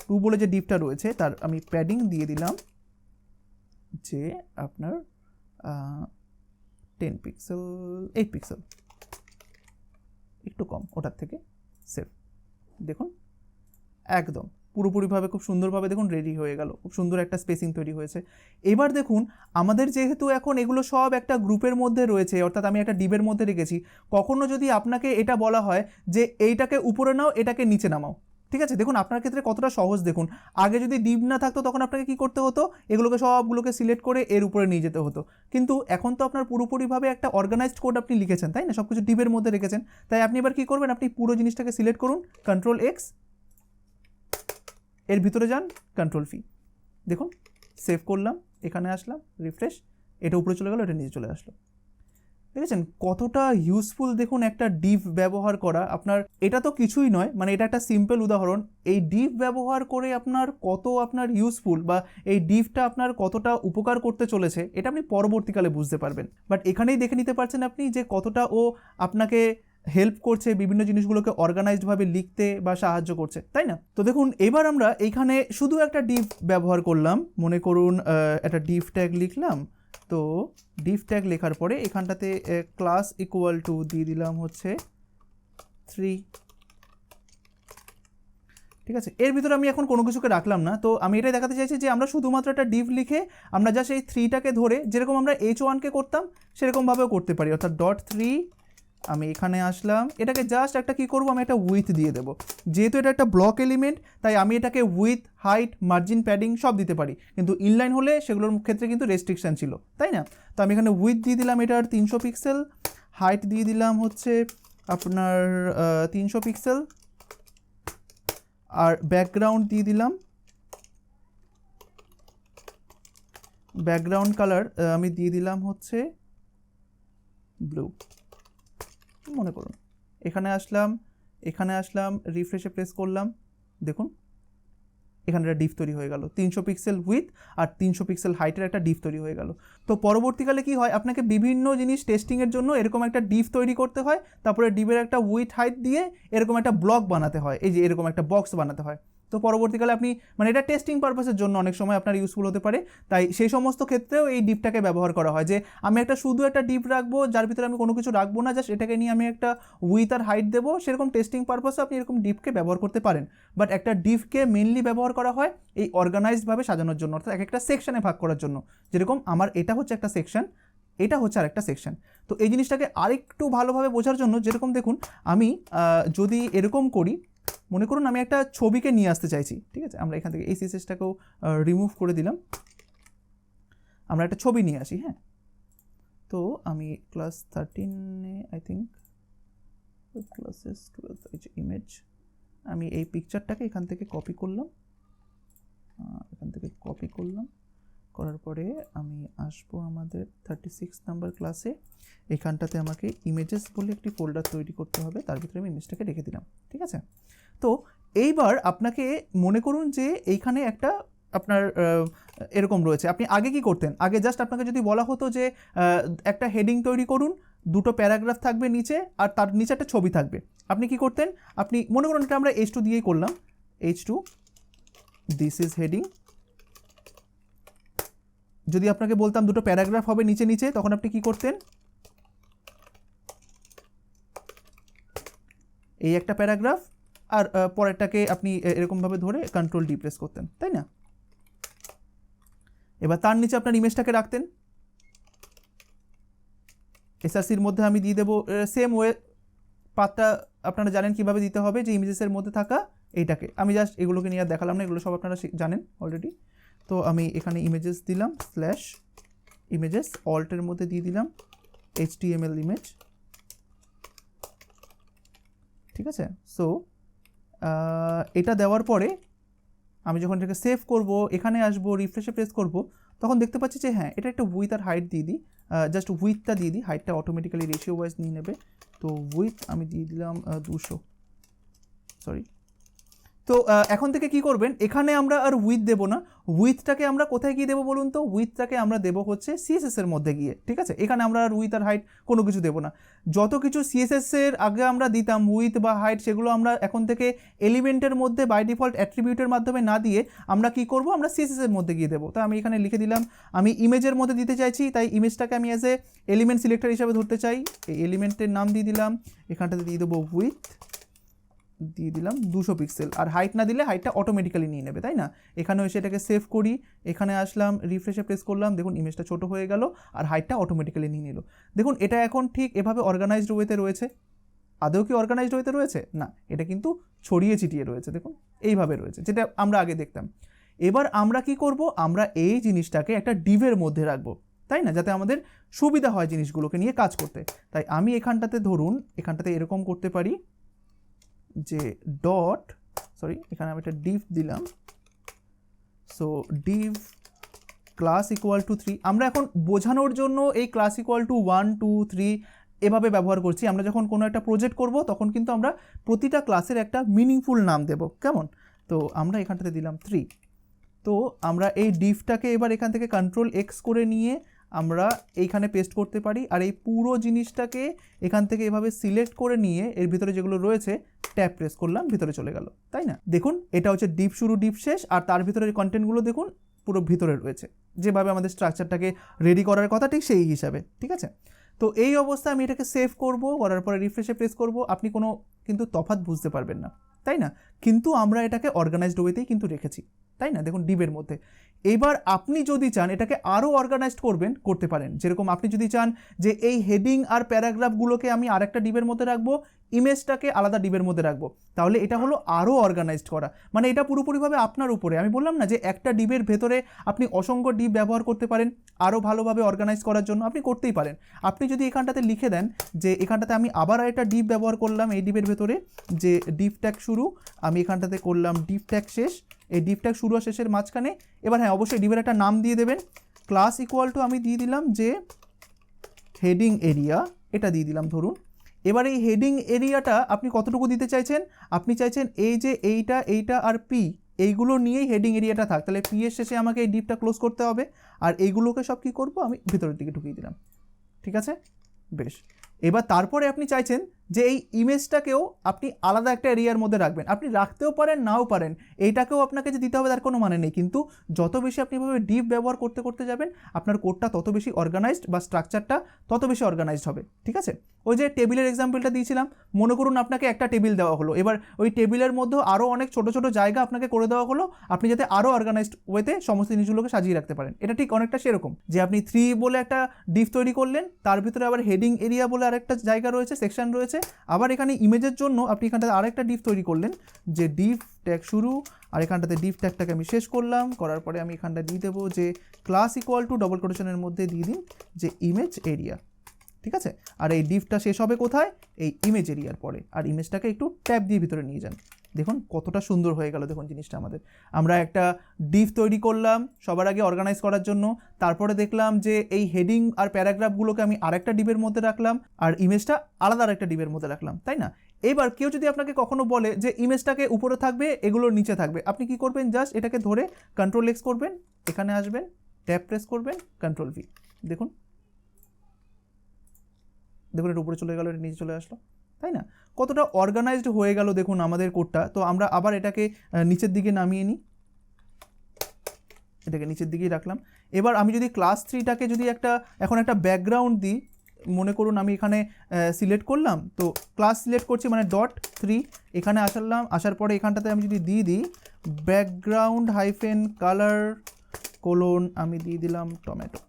2 বলে যে ডিভটা রয়েছে তার আমি প্যাডিং দিয়ে দিলাম যে আপনার 10 পিক্সেল 8 পিক্সেল, একটু কম ওটার থেকে। সেভ। দেখুন একদম পুরোপুরিভাবে খুব সুন্দরভাবে দেখুন রেডি হয়ে গেল, খুব সুন্দর একটা স্পেসিং তৈরি হয়েছে। এবার দেখুন আমাদের যেহেতু এখন এগুলো সব একটা গ্রুপের মধ্যে রয়েছে, অর্থাৎ আমি একটা ডিবের মধ্যে রেখেছি, কখনো যদি আপনাকে এটা বলা হয় যে এইটাকে উপরে নাও এটাকে নিচে নামাও, ঠিক আছে, দেখুন আপনার ক্ষেত্রে কতটা সহজ। দেখুন আগে যদি ডিব না থাকতো তখন আপনাকে কি করতে হতো, এগুলোকে সবগুলোকে সিলেক্ট করে এর উপরে নিয়ে যেতে হতো। কিন্তু এখন তো আপনার পুরোপুরিভাবে একটা অর্গানাইজড কোড আপনি লিখেছেন, তাই না, সব কিছু ডিবের মধ্যে রেখেছেন। তাই আপনি এবার কী করবেন, আপনি পুরো জিনিসটাকে সিলেক্ট করুন, Ctrl+X, এর ভিতরে যান, Ctrl+V, দেখুন সেভ করলাম, এখানে আসলাম, রিফ্রেশ, এটা উপরে চলে গেল, এটা নিচে চলে আসলো। দেখেছেন কতটা ইউজফুল দেখুন একটা ডিভ ব্যবহার করা আপনার। এটা তো কিছুই নয়, মানে এটা একটা সিম্পল উদাহরণ। এই ডিভ ব্যবহার করে আপনার কত আপনার ইউজফুল বা এই ডিভটা আপনার কতটা উপকার করতে চলেছে এটা আপনি পরবর্তীকালে বুঝতে পারবেন। বাট এখানেই দেখে নিতে পারছেন আপনি যে কতটা ও আপনাকে হেল্প করছে বিভিন্ন জিনিসগুলোকে অর্গানাইজডভাবে লিখতে বা সাহায্য করছে, তাই না? তো দেখুন এবার আমরা এইখানে শুধু একটা ডিভ ব্যবহার করলাম, মনে করুন একটা ডিভ ট্যাগ লিখলাম। তো ডিভ ট্যাগ লেখার পরে এখানটাতে ক্লাস ইকুয়াল টু দিয়ে দিলাম হচ্ছে 3, ঠিক আছে? এর ভিতরে আমি এখন কোনো কিছুকে রাখলাম না। তো আমি এটাই দেখাতে চাইছি যে আমরা শুধুমাত্র একটা ডিভ লিখে আমরা জাস্ট এই 3টাকে ধরে যেরকম আমরা h1কে করতাম সেরকমভাবেও করতে পারি, অর্থাৎ .3 আমি এখানে আসলাম, এটাকে জাস্ট একটা কী করবো, আমি একটা উইথ দিয়ে দেবো। যেহেতু এটা একটা ব্লক এলিমেন্ট তাই আমি এটাকে উইথ, হাইট, মার্জিন, প্যাডিং সব দিতে পারি, কিন্তু ইনলাইন হলে সেগুলোর ক্ষেত্রে কিন্তু রেস্ট্রিকশান ছিল, তাই না? তো আমি এখানে উইথ দিয়ে দিলাম এটার 300 পিক্সেল, হাইট দিয়ে দিলাম হচ্ছে আপনার 300 পিক্সেল, আর ব্যাকগ্রাউন্ড দিয়ে দিলাম, ব্যাকগ্রাউন্ড কালার আমি দিয়ে দিলাম হচ্ছে ব্লু। মনে করুন এখানে আসলাম রিফ্রেশে প্রেস করলাম, দেখুন এখানে একটা ডিভ তৈরি হয়ে গেল, 300 পিক্সেল উইথ আর 300 পিক্সেল হাইটের একটা ডিভ তৈরি হয়ে গেল। তো পরবর্তীকালে কি হয়, আপনাকে বিভিন্ন জিনিস টেস্টিংয়ের জন্য এরকম একটা ডিভ তৈরি করতে হয়, তারপরে ডিভের একটা উইথ হাইট দিয়ে এরকম একটা ব্লক বানাতে হয়, এই যে এরকম একটা বক্স বানাতে হয়। তো পরবর্তীকালে আপনি মানে এটা টেস্টিং পারপাসের জন্য অনেক সময় আপনার ইউজফুল হতে পারে, তাই সেই সমস্ত ক্ষেত্রেও এই ডিভটাকে ব্যবহার করা হয় যে আমি একটা শুধু একটা ডিভ রাখবো যার ভিতরে আমি কোনো কিছু রাখবো না, জাস্ট এটাকে নিয়ে আমি একটা উইথ আর হাইট দেবো, সেরকম টেস্টিং পারপাসে আপনি এরকম ডিভকে ব্যবহার করতে পারেন। বাট একটা ডিভকে মেনলি ব্যবহার করা হয় এই অর্গানাইজডভাবে সাজানোর জন্য, অর্থাৎ এক একটা সেকশনে ভাগ করার জন্য। যেরকম আমার এটা হচ্ছে একটা সেকশন, এটা হচ্ছে আরেকটা সেকশন। তো এই জিনিসটাকে আরেকটু ভালোভাবে বোঝার জন্য যেরকম দেখুন আমি যদি এরকম করি, মনে করুন আমি একটা ছবিকে নিয়ে আসতে চাইছি, ঠিক আছে? আমরা এখান থেকে এই সিসেসটাকেও রিমুভ করে দিলাম, আমরা একটা ছবি নিয়ে আসি। হ্যাঁ, তো আমি ক্লাস 13-এ আই থিঙ্ক ক্লাসেস 12 এই যে ইমেজ, আমি এই পিকচারটাকে এখান থেকে কপি করলাম, করার পরে আমি আসবো আমাদের 36 নাম্বার ক্লাসে। এখানটাতে আমাকে ইমেজেস বলে একটি ফোল্ডার তৈরি করতে হবে, তার ভিতরে আমি ইমেজটাকে রেখে দিলাম, ঠিক আছে? তো এইবার আপনাকে মনে করুন যে এইখানে একটা আপনার এরকম রয়েছে, আপনি আগে কি করতেন, আগে জাস্ট আপনাকে যদি বলা হতো যে একটা হেডিং তৈরি করুন, দুটো প্যারাগ্রাফ থাকবে নিচে আর তার নিচে একটা ছবি থাকবে, আপনি কি করতেন, আপনি মনে করুন এটা আমরা H2 দিয়েই করলাম, H2 দিস ইজ হেডিং। যদি আপনাকে বলতাম দুটো প্যারাগ্রাফ হবে নিচে নিচে, তখন আপনি কি করতেন, এই একটা প্যারাগ্রাফ আর পরেরটাকে আপনি এরকমভাবে ধরে কন্ট্রোল ডি প্রেস করতেন, তাই না? এবার তার নিচে আপনার ইমেজটাকে রাখতেন, এসআরসির মধ্যে আমি দিয়ে দেবো সেম ওয়ে, পাতটা আপনারা জানেন কিভাবে দিতে হবে, যে ইমেজেসের মধ্যে থাকা এইটাকে, আমি জাস্ট এগুলোকে নিয়ে আর দেখালাম না, এগুলো সব আপনারা জানেন অলরেডি। তো আমি এখানে ইমেজেস দিলাম, স্ল্যাশ ইমেজেস, অল্টের মধ্যে দিয়ে দিলাম HTML ইমেজ, ঠিক আছে? সো এটা দেওয়ার পরে আমি যখন এটাকে সেভ করব, এখানে আসবো, রিফ্রেশে প্রেস করব, তখন দেখতে পাচ্ছি যে হ্যাঁ এটা একটা উইথ আর হাইট দিয়ে দিই, জাস্ট উইথটা দিয়ে দিই, হাইটটা অটোমেটিক্যালি রেশিও ওয়াইজ নিয়ে নেবে। তো উইথ আমি দিয়ে দিলাম 200, সরি। তো এখন থেকে কি করবেন, এখানে আমরা আর উইথ দেবো না, উইথটাকে আমরা কোথায় গিয়ে দেবো বলুন তো, উইথটাকে আমরা দেবো হচ্ছে সিএসএস এর মধ্যে গিয়ে, ঠিক আছে? এখানে আমরা আর উইথ আর হাইট কোনো কিছু দেবো না, যত কিছু সিএসএস এর আগে আমরা দিতাম উইথ বা হাইট, সেগুলো আমরা এখন থেকে এলিমেন্টের মধ্যে বাই ডিফল্ট অ্যাট্রিবিউটের মাধ্যমে না দিয়ে আমরা কি করব, আমরা সিএসএস এর মধ্যে গিয়ে দেবো। তো আমি এখানে লিখে দিলাম আমি ইমেজের মধ্যে দিতে চাইছি, তাই ইমেজটাকে আমি অ্যাজ এ এলিমেন্ট সিলেক্টর হিসাবে ধরতে চাই, এই এলিমেন্টের নাম দিয়ে দিলাম, এখানটাতে দিয়ে দেবো উইথ, দিয়ে দিলাম 200 পিক্সেল, আর হাইট না দিলে হাইটটা অটোমেটিক্যালি নিয়ে নেবে, তাই না? এখানে এসে এটাকে সেভ করি, এখানে আসলাম, রিফ্রেশে প্রেস করলাম, দেখুন ইমেজটা ছোট হয়ে গেল আর হাইটটা অটোমেটিক্যালি নিয়ে নিল। দেখুন এটা এখন ঠিক এভাবে অর্গানাইজড ওয়েতে রয়েছে। আদৌ কি অর্গানাইজড ওয়েতে রয়েছে? না, এটা কিন্তু ছড়িয়ে ছিটিয়ে রয়েছে, দেখুন এইভাবে রয়েছে, যেটা আমরা আগে দেখতাম। এবার আমরা কি করব, আমরা এই জিনিসটাকে একটা ডিভের মধ্যে রাখবো, তাই না, যাতে আমাদের সুবিধা হয় জিনিসগুলোকে নিয়ে কাজ করতে। তাই আমি এখানটাতে ধরুন, এখানটাতে এরকম করতে পারি যে ডট, সরি এখানে আমি একটা ডিভ দিলাম, so Depp class equal to 3। আমরা এখন বোঝানোর জন্য এই ক্লাস ইকুয়াল টু 1 2 3 এভাবে ব্যবহার করছি। আমরা যখন কোনো একটা প্রজেক্ট করব তখন কিন্তু আমরা প্রতিটা ক্লাসের একটা মিনিংফুল নাম দেব, কেমন? তো আমরা এখানটাতে দিলাম 3। তো আমরা এই ডিফটাকে এবার এখান থেকে কন্ট্রোল এক্স করে নিয়ে আমরা এইখানে পেস্ট করতে পারি, আর এই পুরো জিনিসটাকে এখান থেকে এভাবে সিলেক্ট করে নিয়ে এর ভিতরে যেগুলো রয়েছে ট্যাব প্রেস করলাম, ভিতরে চলে গেল, তাই না? দেখুন এটা হচ্ছে ডিপ শুরু ডিপ শেষ, আর তার ভিতরের কন্টেন্টগুলো দেখুন পুরো ভিতরে রয়েছে, যেভাবে আমাদের স্ট্রাকচারটাকে রেডি করার কথা ঠিক সেই হিসাবে, ঠিক আছে? তো এই অবস্থায় আমি এটাকে সেভ করব, করার পরে রিফ্রেশে প্রেস করব, আপনি কোনো কিন্তু তফাৎ বুঝতে পারবেন না, তাই না? কিন্তু আমরা এটাকে অর্গানাইজড ওয়েতেই কিন্তু রেখেছি, তাই না? দেখুন ডিবের মধ্যে। এবার আপনি যদি চান এটাকে আরও অর্গানাইজড করতে পারেন। যেরকম আপনি যদি চান যে এই হেডিং আর প্যারাগ্রাফগুলোকে আমি আরেকটা ডিবের মধ্যে রাখবো, ইমেজটাকে আলাদা ডিবের মধ্যে রাখবো, তাহলে এটা হলো আরও অর্গানাইজড করা। মানে এটা পুরোপুরিভাবে আপনার উপরে। আমি বললাম না যে একটা ডিবের ভেতরে আপনি অসংখ্য ডিপ ব্যবহার করতে পারেন আরও ভালোভাবে অর্গানাইজ করার জন্য, আপনি করতেই পারেন। আপনি যদি এখানটাতে লিখে দেন যে এখানটাতে আমি আবার একটা ডিপ ব্যবহার করলাম এই ডিবের ভেতরে, যে ডিপ ট্যাগ শুরু, আমি এখানটাতে করলাম ডিপ ট্যাগ শেষ, এই ডিপ ট্যাগ শুরু আর শেষের মাঝখানে। এবার হ্যাঁ, অবশ্যই ডিবের একটা নাম দিয়ে দেবেন। ক্লাস ইকুয়াল টু আমি দিয়ে দিলাম যে হেডিং এরিয়া, এটা দিয়ে দিলাম ধরুন। এবার এই হেডিং এরিয়াটা আপনি কতটুকু দিতে চাইছেন? আপনি চাইছেন এই যে এইটা আর পি, এইগুলো নিয়েই হেডিং এরিয়াটা থাক, তাহলে পি এর শেষে আমাকে এই ডিপটা ক্লোজ করতে হবে, আর এইগুলোকে সব কী করবো আমি ভিতরের দিকে ঢুকিয়ে দিলাম, ঠিক আছে? বেশ। এবার তারপরে আপনি চাইছেন যে এই ইমেজটাকেও আপনি আলাদা একটা এরিয়ার মধ্যে রাখবেন, আপনি রাখতেও পারেন নাও পারেন, এইটাকেও আপনাকে যে দিতে হবে তার কোনো মানে নেই। কিন্তু যত বেশি আপনি এভাবে ডিপ ব্যবহার করতে করতে যাবেন আপনার কোডটা তত বেশি অর্গানাইজড বা স্ট্রাকচারটা তত বেশি অর্গানাইজড হবে, ঠিক আছে? ওই যে টেবিলের এক্সাম্পলটা দিয়েছিলাম, মনে করুন আপনাকে একটা টেবিল দেওয়া হলো, এবার ওই টেবিলের মধ্যেও আরও অনেক ছোটো ছোটো জায়গা আপনাকে করে দেওয়া হলো, আপনি যাতে আরও অর্গানাইজড ওয়েতে সমস্ত জিনিসগুলোকে সাজিয়ে রাখতে পারেন। এটা ঠিক অনেকটা সেরকম যে আপনি 3 বলে একটা ডিপ তৈরি করলেন, তার ভিতরে আবার হেডিং এরিয়া বলে আরেকটা জায়গা রয়েছে, সেকশন রয়েছে, আবার এখানে ইমেজের জন্য আপনি এখানটাতে আরেকটা ডিপ তৈরি করলেন যে ডিপ ট্যাগ শুরু, আর এখানটাতে ডিপ ট্যাগটাকে আমি শেষ করলাম, করার পরে আমি এখানটা দিয়ে দেবো যে ক্লাস ইকুয়াল টু ডবল কোটেশনের মধ্যে দিয়ে দিন যে ইমেজ এরিয়া, ঠিক আছে? আর এই ডিপটা শেষ হবে কোথায়? এই ইমেজ এরিয়ার পরে, আর ইমেজটাকে একটু ট্যাব দিয়ে ভিতরে নিয়ে যান। দেখুন কতটা সুন্দর হয়ে গেল, দেখুন জিনিসটা আমাদের। আমরা একটা ডিপ তৈরি করলাম সবার আগে অর্গানাইজ করার জন্য, তারপরে দেখলাম যে এই হেডিং আর প্যারাগ্রাফগুলোকে আমি আরেকটা ডিপের মধ্যে রাখলাম, আর ইমেজটা আলাদা আরেকটা ডিপের মধ্যে রাখলাম, তাই না? এবার কেউ যদি আপনাকে কখনো বলে যে ইমেজটাকে উপরে থাকবে এগুলোর নিচে থাকবে, আপনি কি করবেন? জাস্ট এটাকে ধরে কন্ট্রোল এক্স করবেন, এখানে আসবেন, ট্যাব প্রেস করবেন, কন্ট্রোল ভি, দেখুন দেখুন এটা উপরে চলে গেল, এটা নিচে চলে আসলো, তাই না? কতটা অর্গানাইজড হয়ে গেল দেখুন আমাদের কোডটা। তো আমরা আবার এটাকে নিচের দিকে নামিয়ে নিই, এটাকে নিচের দিকেই রাখলাম। এবার আমি যদি ক্লাস 3টাকে যদি এখন একটা ব্যাকগ্রাউন্ড দিই, মনে করুন আমি এখানে সিলেক্ট করলাম, তো ক্লাস সিলেক্ট করছি মানে .3, এখানে আসার পরে এখানটাতে আমি যদি দিয়ে দিই ব্যাকগ্রাউন্ড হাইফেন কালার কোলন, আমি দিয়ে দিলাম টমেটো,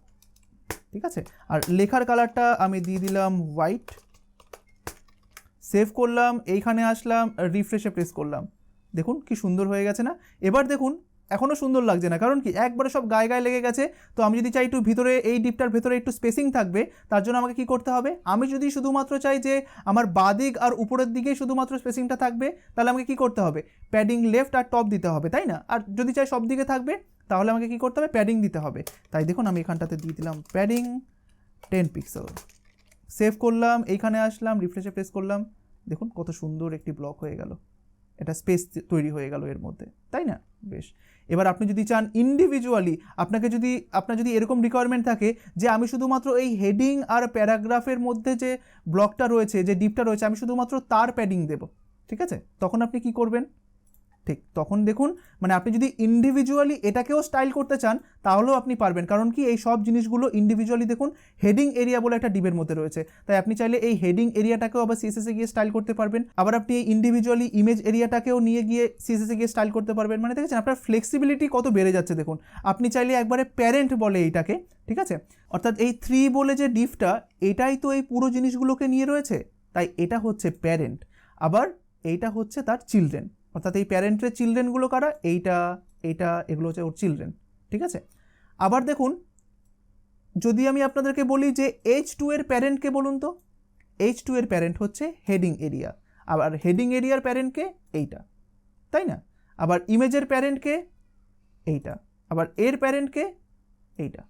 ঠিক আছে? আর লেখার কালারটা আমি দিয়ে দিলাম হোয়াইট, সেভ করলাম, এইখানে আসলাম, রিফ্রেশে প্রেস করলাম, দেখুন কি সুন্দর হয়ে গেছে না? এবার দেখুন এখনও সুন্দর লাগছে না, কারণ কি একবারে সব গায়ে গায়ে লেগে গেছে। তো আমি যদি চাই একটু ভিতরে এই ডিপটার ভেতরে একটু স্পেসিং থাকবে, তার জন্য আমাকে কি করতে হবে? আমি যদি শুধুমাত্র চাই যে আমার বাদিক আর উপরের দিকেই শুধুমাত্র স্পেসিংটা থাকবে, তাহলে আমাকে কি করতে হবে? প্যাডিং লেফট আর টপ দিতে হবে, তাই না? আর যদি চাই সব দিকে থাকবে তাহলে আমাকে কি করতে হবে? প্যাডিং দিতে হবে। তাই দেখুন আমি এখানটাতে দিয়ে দিলাম প্যাডিং 10 পিক্সেল, সেভ করলাম, এইখানে আসলাম, রিফ্রেশে প্রেস করলাম, দেখুন কত সুন্দর একটি ব্লক হয়ে গেল, এটা স্পেস তৈরি হয়ে গেল এর মধ্যে, তাই না? বেশ। এবার আপনি যদি চান ইন্ডিভিজুয়ালি, আপনার যদি এরকম রিকোয়ারমেন্ট থাকে যে আমি শুধুমাত্র এই হেডিং আর প্যারাগ্রাফের মধ্যে যে ব্লকটা রয়েছে, যে ডিপটা রয়েছে, আমি শুধুমাত্র তার প্যাডিং দেব, ঠিক আছে? তখন আপনি কি করবেন? ঠিক তখন দেখুন, মানে আপনি যদি ইন্ডিভিজুয়ালি এটাকেও স্টাইল করতে চান তাহলেও আপনি পারবেন, কারণ কি এই সব জিনিসগুলো ইন্ডিভিজুয়ালি দেখুন হেডিং এরিয়া বলে একটা ডিবের মধ্যে রয়েছে, তাই আপনি চাইলে এই হেডিং এরিয়াটাকেও আবার সিএসএসে গিয়ে স্টাইল করতে পারবেন, আবার আপনি এই ইন্ডিভিজুয়ালি ইমেজ এরিয়াটাকেও নিয়ে গিয়ে সিএসএসে গিয়ে স্টাইল করতে পারবেন। মানে দেখেছেন আপনার ফ্লেক্সিবিলিটি কত বেড়ে যাচ্ছে দেখুন। আপনি চাইলে একবারে প্যারেন্ট বলে এইটাকে, ঠিক আছে? অর্থাৎ এই 3 বলে যে ডিপটা, এটাই তো এই পুরো জিনিসগুলোকে নিয়ে রয়েছে, তাই এটা হচ্ছে প্যারেন্ট, আবার এইটা হচ্ছে তার চিলড্রেন, অর্থাৎ এই প্যারেন্টের চিলড্রেনগুলো কারা? এইটা এগুলো হচ্ছে ওর চিলড্রেন, ঠিক আছে? আবার দেখুন যদি আমি আপনাদেরকে বলি যে H2 এর প্যারেন্টকে বলুন তো, H2 এর প্যারেন্ট হচ্ছে হেডিং এরিয়া, আবার হেডিং এরিয়ার প্যারেন্টকে এইটা, তাই না? আবার ইমেজের প্যারেন্টকে এইটা, আবার এর প্যারেন্টকে এইটা।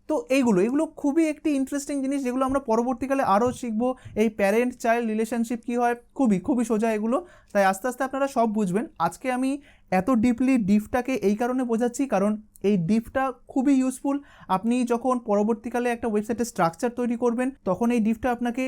তো এইগুলো খুবই একটি ইন্টারেস্টিং জিনিস, যেগুলো আমরা পরবর্তীকালে আরও শিখবো। এই প্যারেন্ট চাইল্ড রিলেশনশিপ কী হয়, খুবই সোজা এগুলো, তাই আস্তে আস্তে আপনারা সব বুঝবেন। আজকে আমি এত ডিপলি ডিফটাকে এই কারণে বোঝাচ্ছি কারণ এই ডিফটা খুবই ইউজফুল। আপনি যখন পরবর্তীকালে একটা ওয়েবসাইটের স্ট্রাকচার তৈরি করবেন তখন এই ডিফটা আপনাকে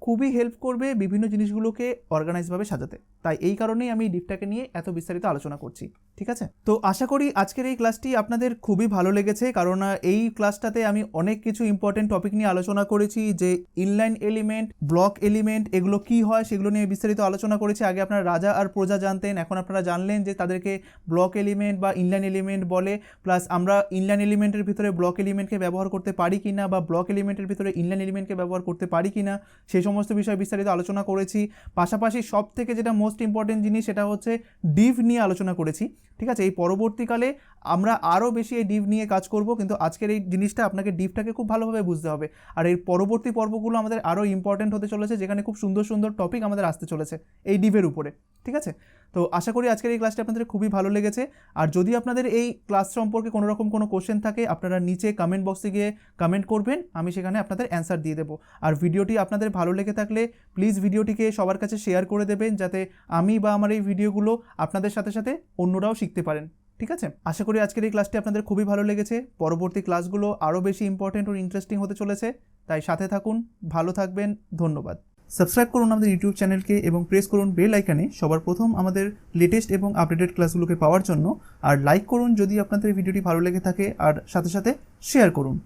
খুবই হেল্প করবে বিভিন্ন জিনিসগুলোকে অর্গানাইজভাবে সাজাতে। তাই এই কারণেই আমি ডিফটাকে নিয়ে এত বিস্তারিত আলোচনা করছি, ঠিক আছে? তো আশা করি আজকের এই ক্লাসটি আপনাদের খুবই ভালো লেগেছে, কারণ এই ক্লাসটাতে আমি অনেক কিছু ইম্পর্টেন্ট টপিক নিয়ে আলোচনা করেছি, যে ইনলাইন এলিমেন্ট, ব্লক এলিমেন্ট এগুলো কি হয় সেগুলো নিয়ে বিস্তারিত আলোচনা করেছি। আগে আপনারা রাজা আর প্রজা জানতেন, এখন আপনারা জানলেন যে তাদেরকে ব্লক এলিমেন্ট বা ইনলাইন এলিমেন্ট বলে। প্লাস আমরা ইনলাইন এলিমেন্টের ভিতরে ব্লক এলিমেন্টকে ব্যবহার করতে পারি কিনা, বা ব্লক এলিমেন্টের ভিতরে ইনলাইন এলিমেন্টকে ব্যবহার করতে পারি কিনা, সেই সমস্ত বিষয়ে বিস্তারিত আলোচনা করেছি। পাশাপাশি সব থেকে যেটা মোস্ট ইম্পর্টেন্ট জিনিস সেটা হচ্ছে ডিভ নিয়ে আলোচনা করেছি, ঠিক আছে? এই পরবর্তীকালে আমরা আরও বেশি এই ডিভ নিয়ে কাজ করব, কিন্তু আজকের এই জিনিসটা আপনাকে ডিভটাকে খুব ভালোভাবে বুঝতে হবে। আর এর পরবর্তী পর্বগুলো আমাদের আরও ইম্পর্টেন্ট হতে চলেছে, যেখানে খুব সুন্দর টপিক আমাদের আসতে চলেছে এই ডিভের উপরে, ঠিক আছে? তো আশা করি আজকের এই ক্লাসটা আপনাদের খুবই ভালো লেগেছে। আর যদি আপনাদের এই ক্লাস সম্পর্কে কোনো রকম কোনো কোশ্চেন থাকে আপনারা নিচে কমেন্ট বক্সে গিয়ে কমেন্ট করবেন, আমি সেখানে আপনাদের অ্যান্সার দিয়ে দেবো। আর ভিডিওটি আপনাদের ভালো লেগে থাকলে প্লিজ ভিডিওটিকে সবার কাছে শেয়ার করে দেবেন, যাতে আমি বা আমার এই ভিডিওগুলো আপনাদের সাথে সাথে অন্যরাও শিখতে পারেন, ঠিক আছে? আশা করি আজকের এই ক্লাসটি আপনাদের খুবই ভালো লেগেছে। পরবর্তী ক্লাসগুলো আরও বেশি ইম্পর্টেন্ট ও ইন্টারেস্টিং হতে চলেছে, তাই সাথে থাকুন, ভালো থাকবেন, ধন্যবাদ। সাবস্ক্রাইব করুন আমাদের ইউটিউব চ্যানেলকে এবং প্রেস করুন বেল আইকনে সবার প্রথম আমাদের লেটেস্ট এবং আপডেটেড ক্লাসগুলোকে পাওয়ার জন্য। আর লাইক করুন যদি আপনাদের ভিডিওটি ভালো লেগে থাকে, আর সাথে সাথে শেয়ার করুন।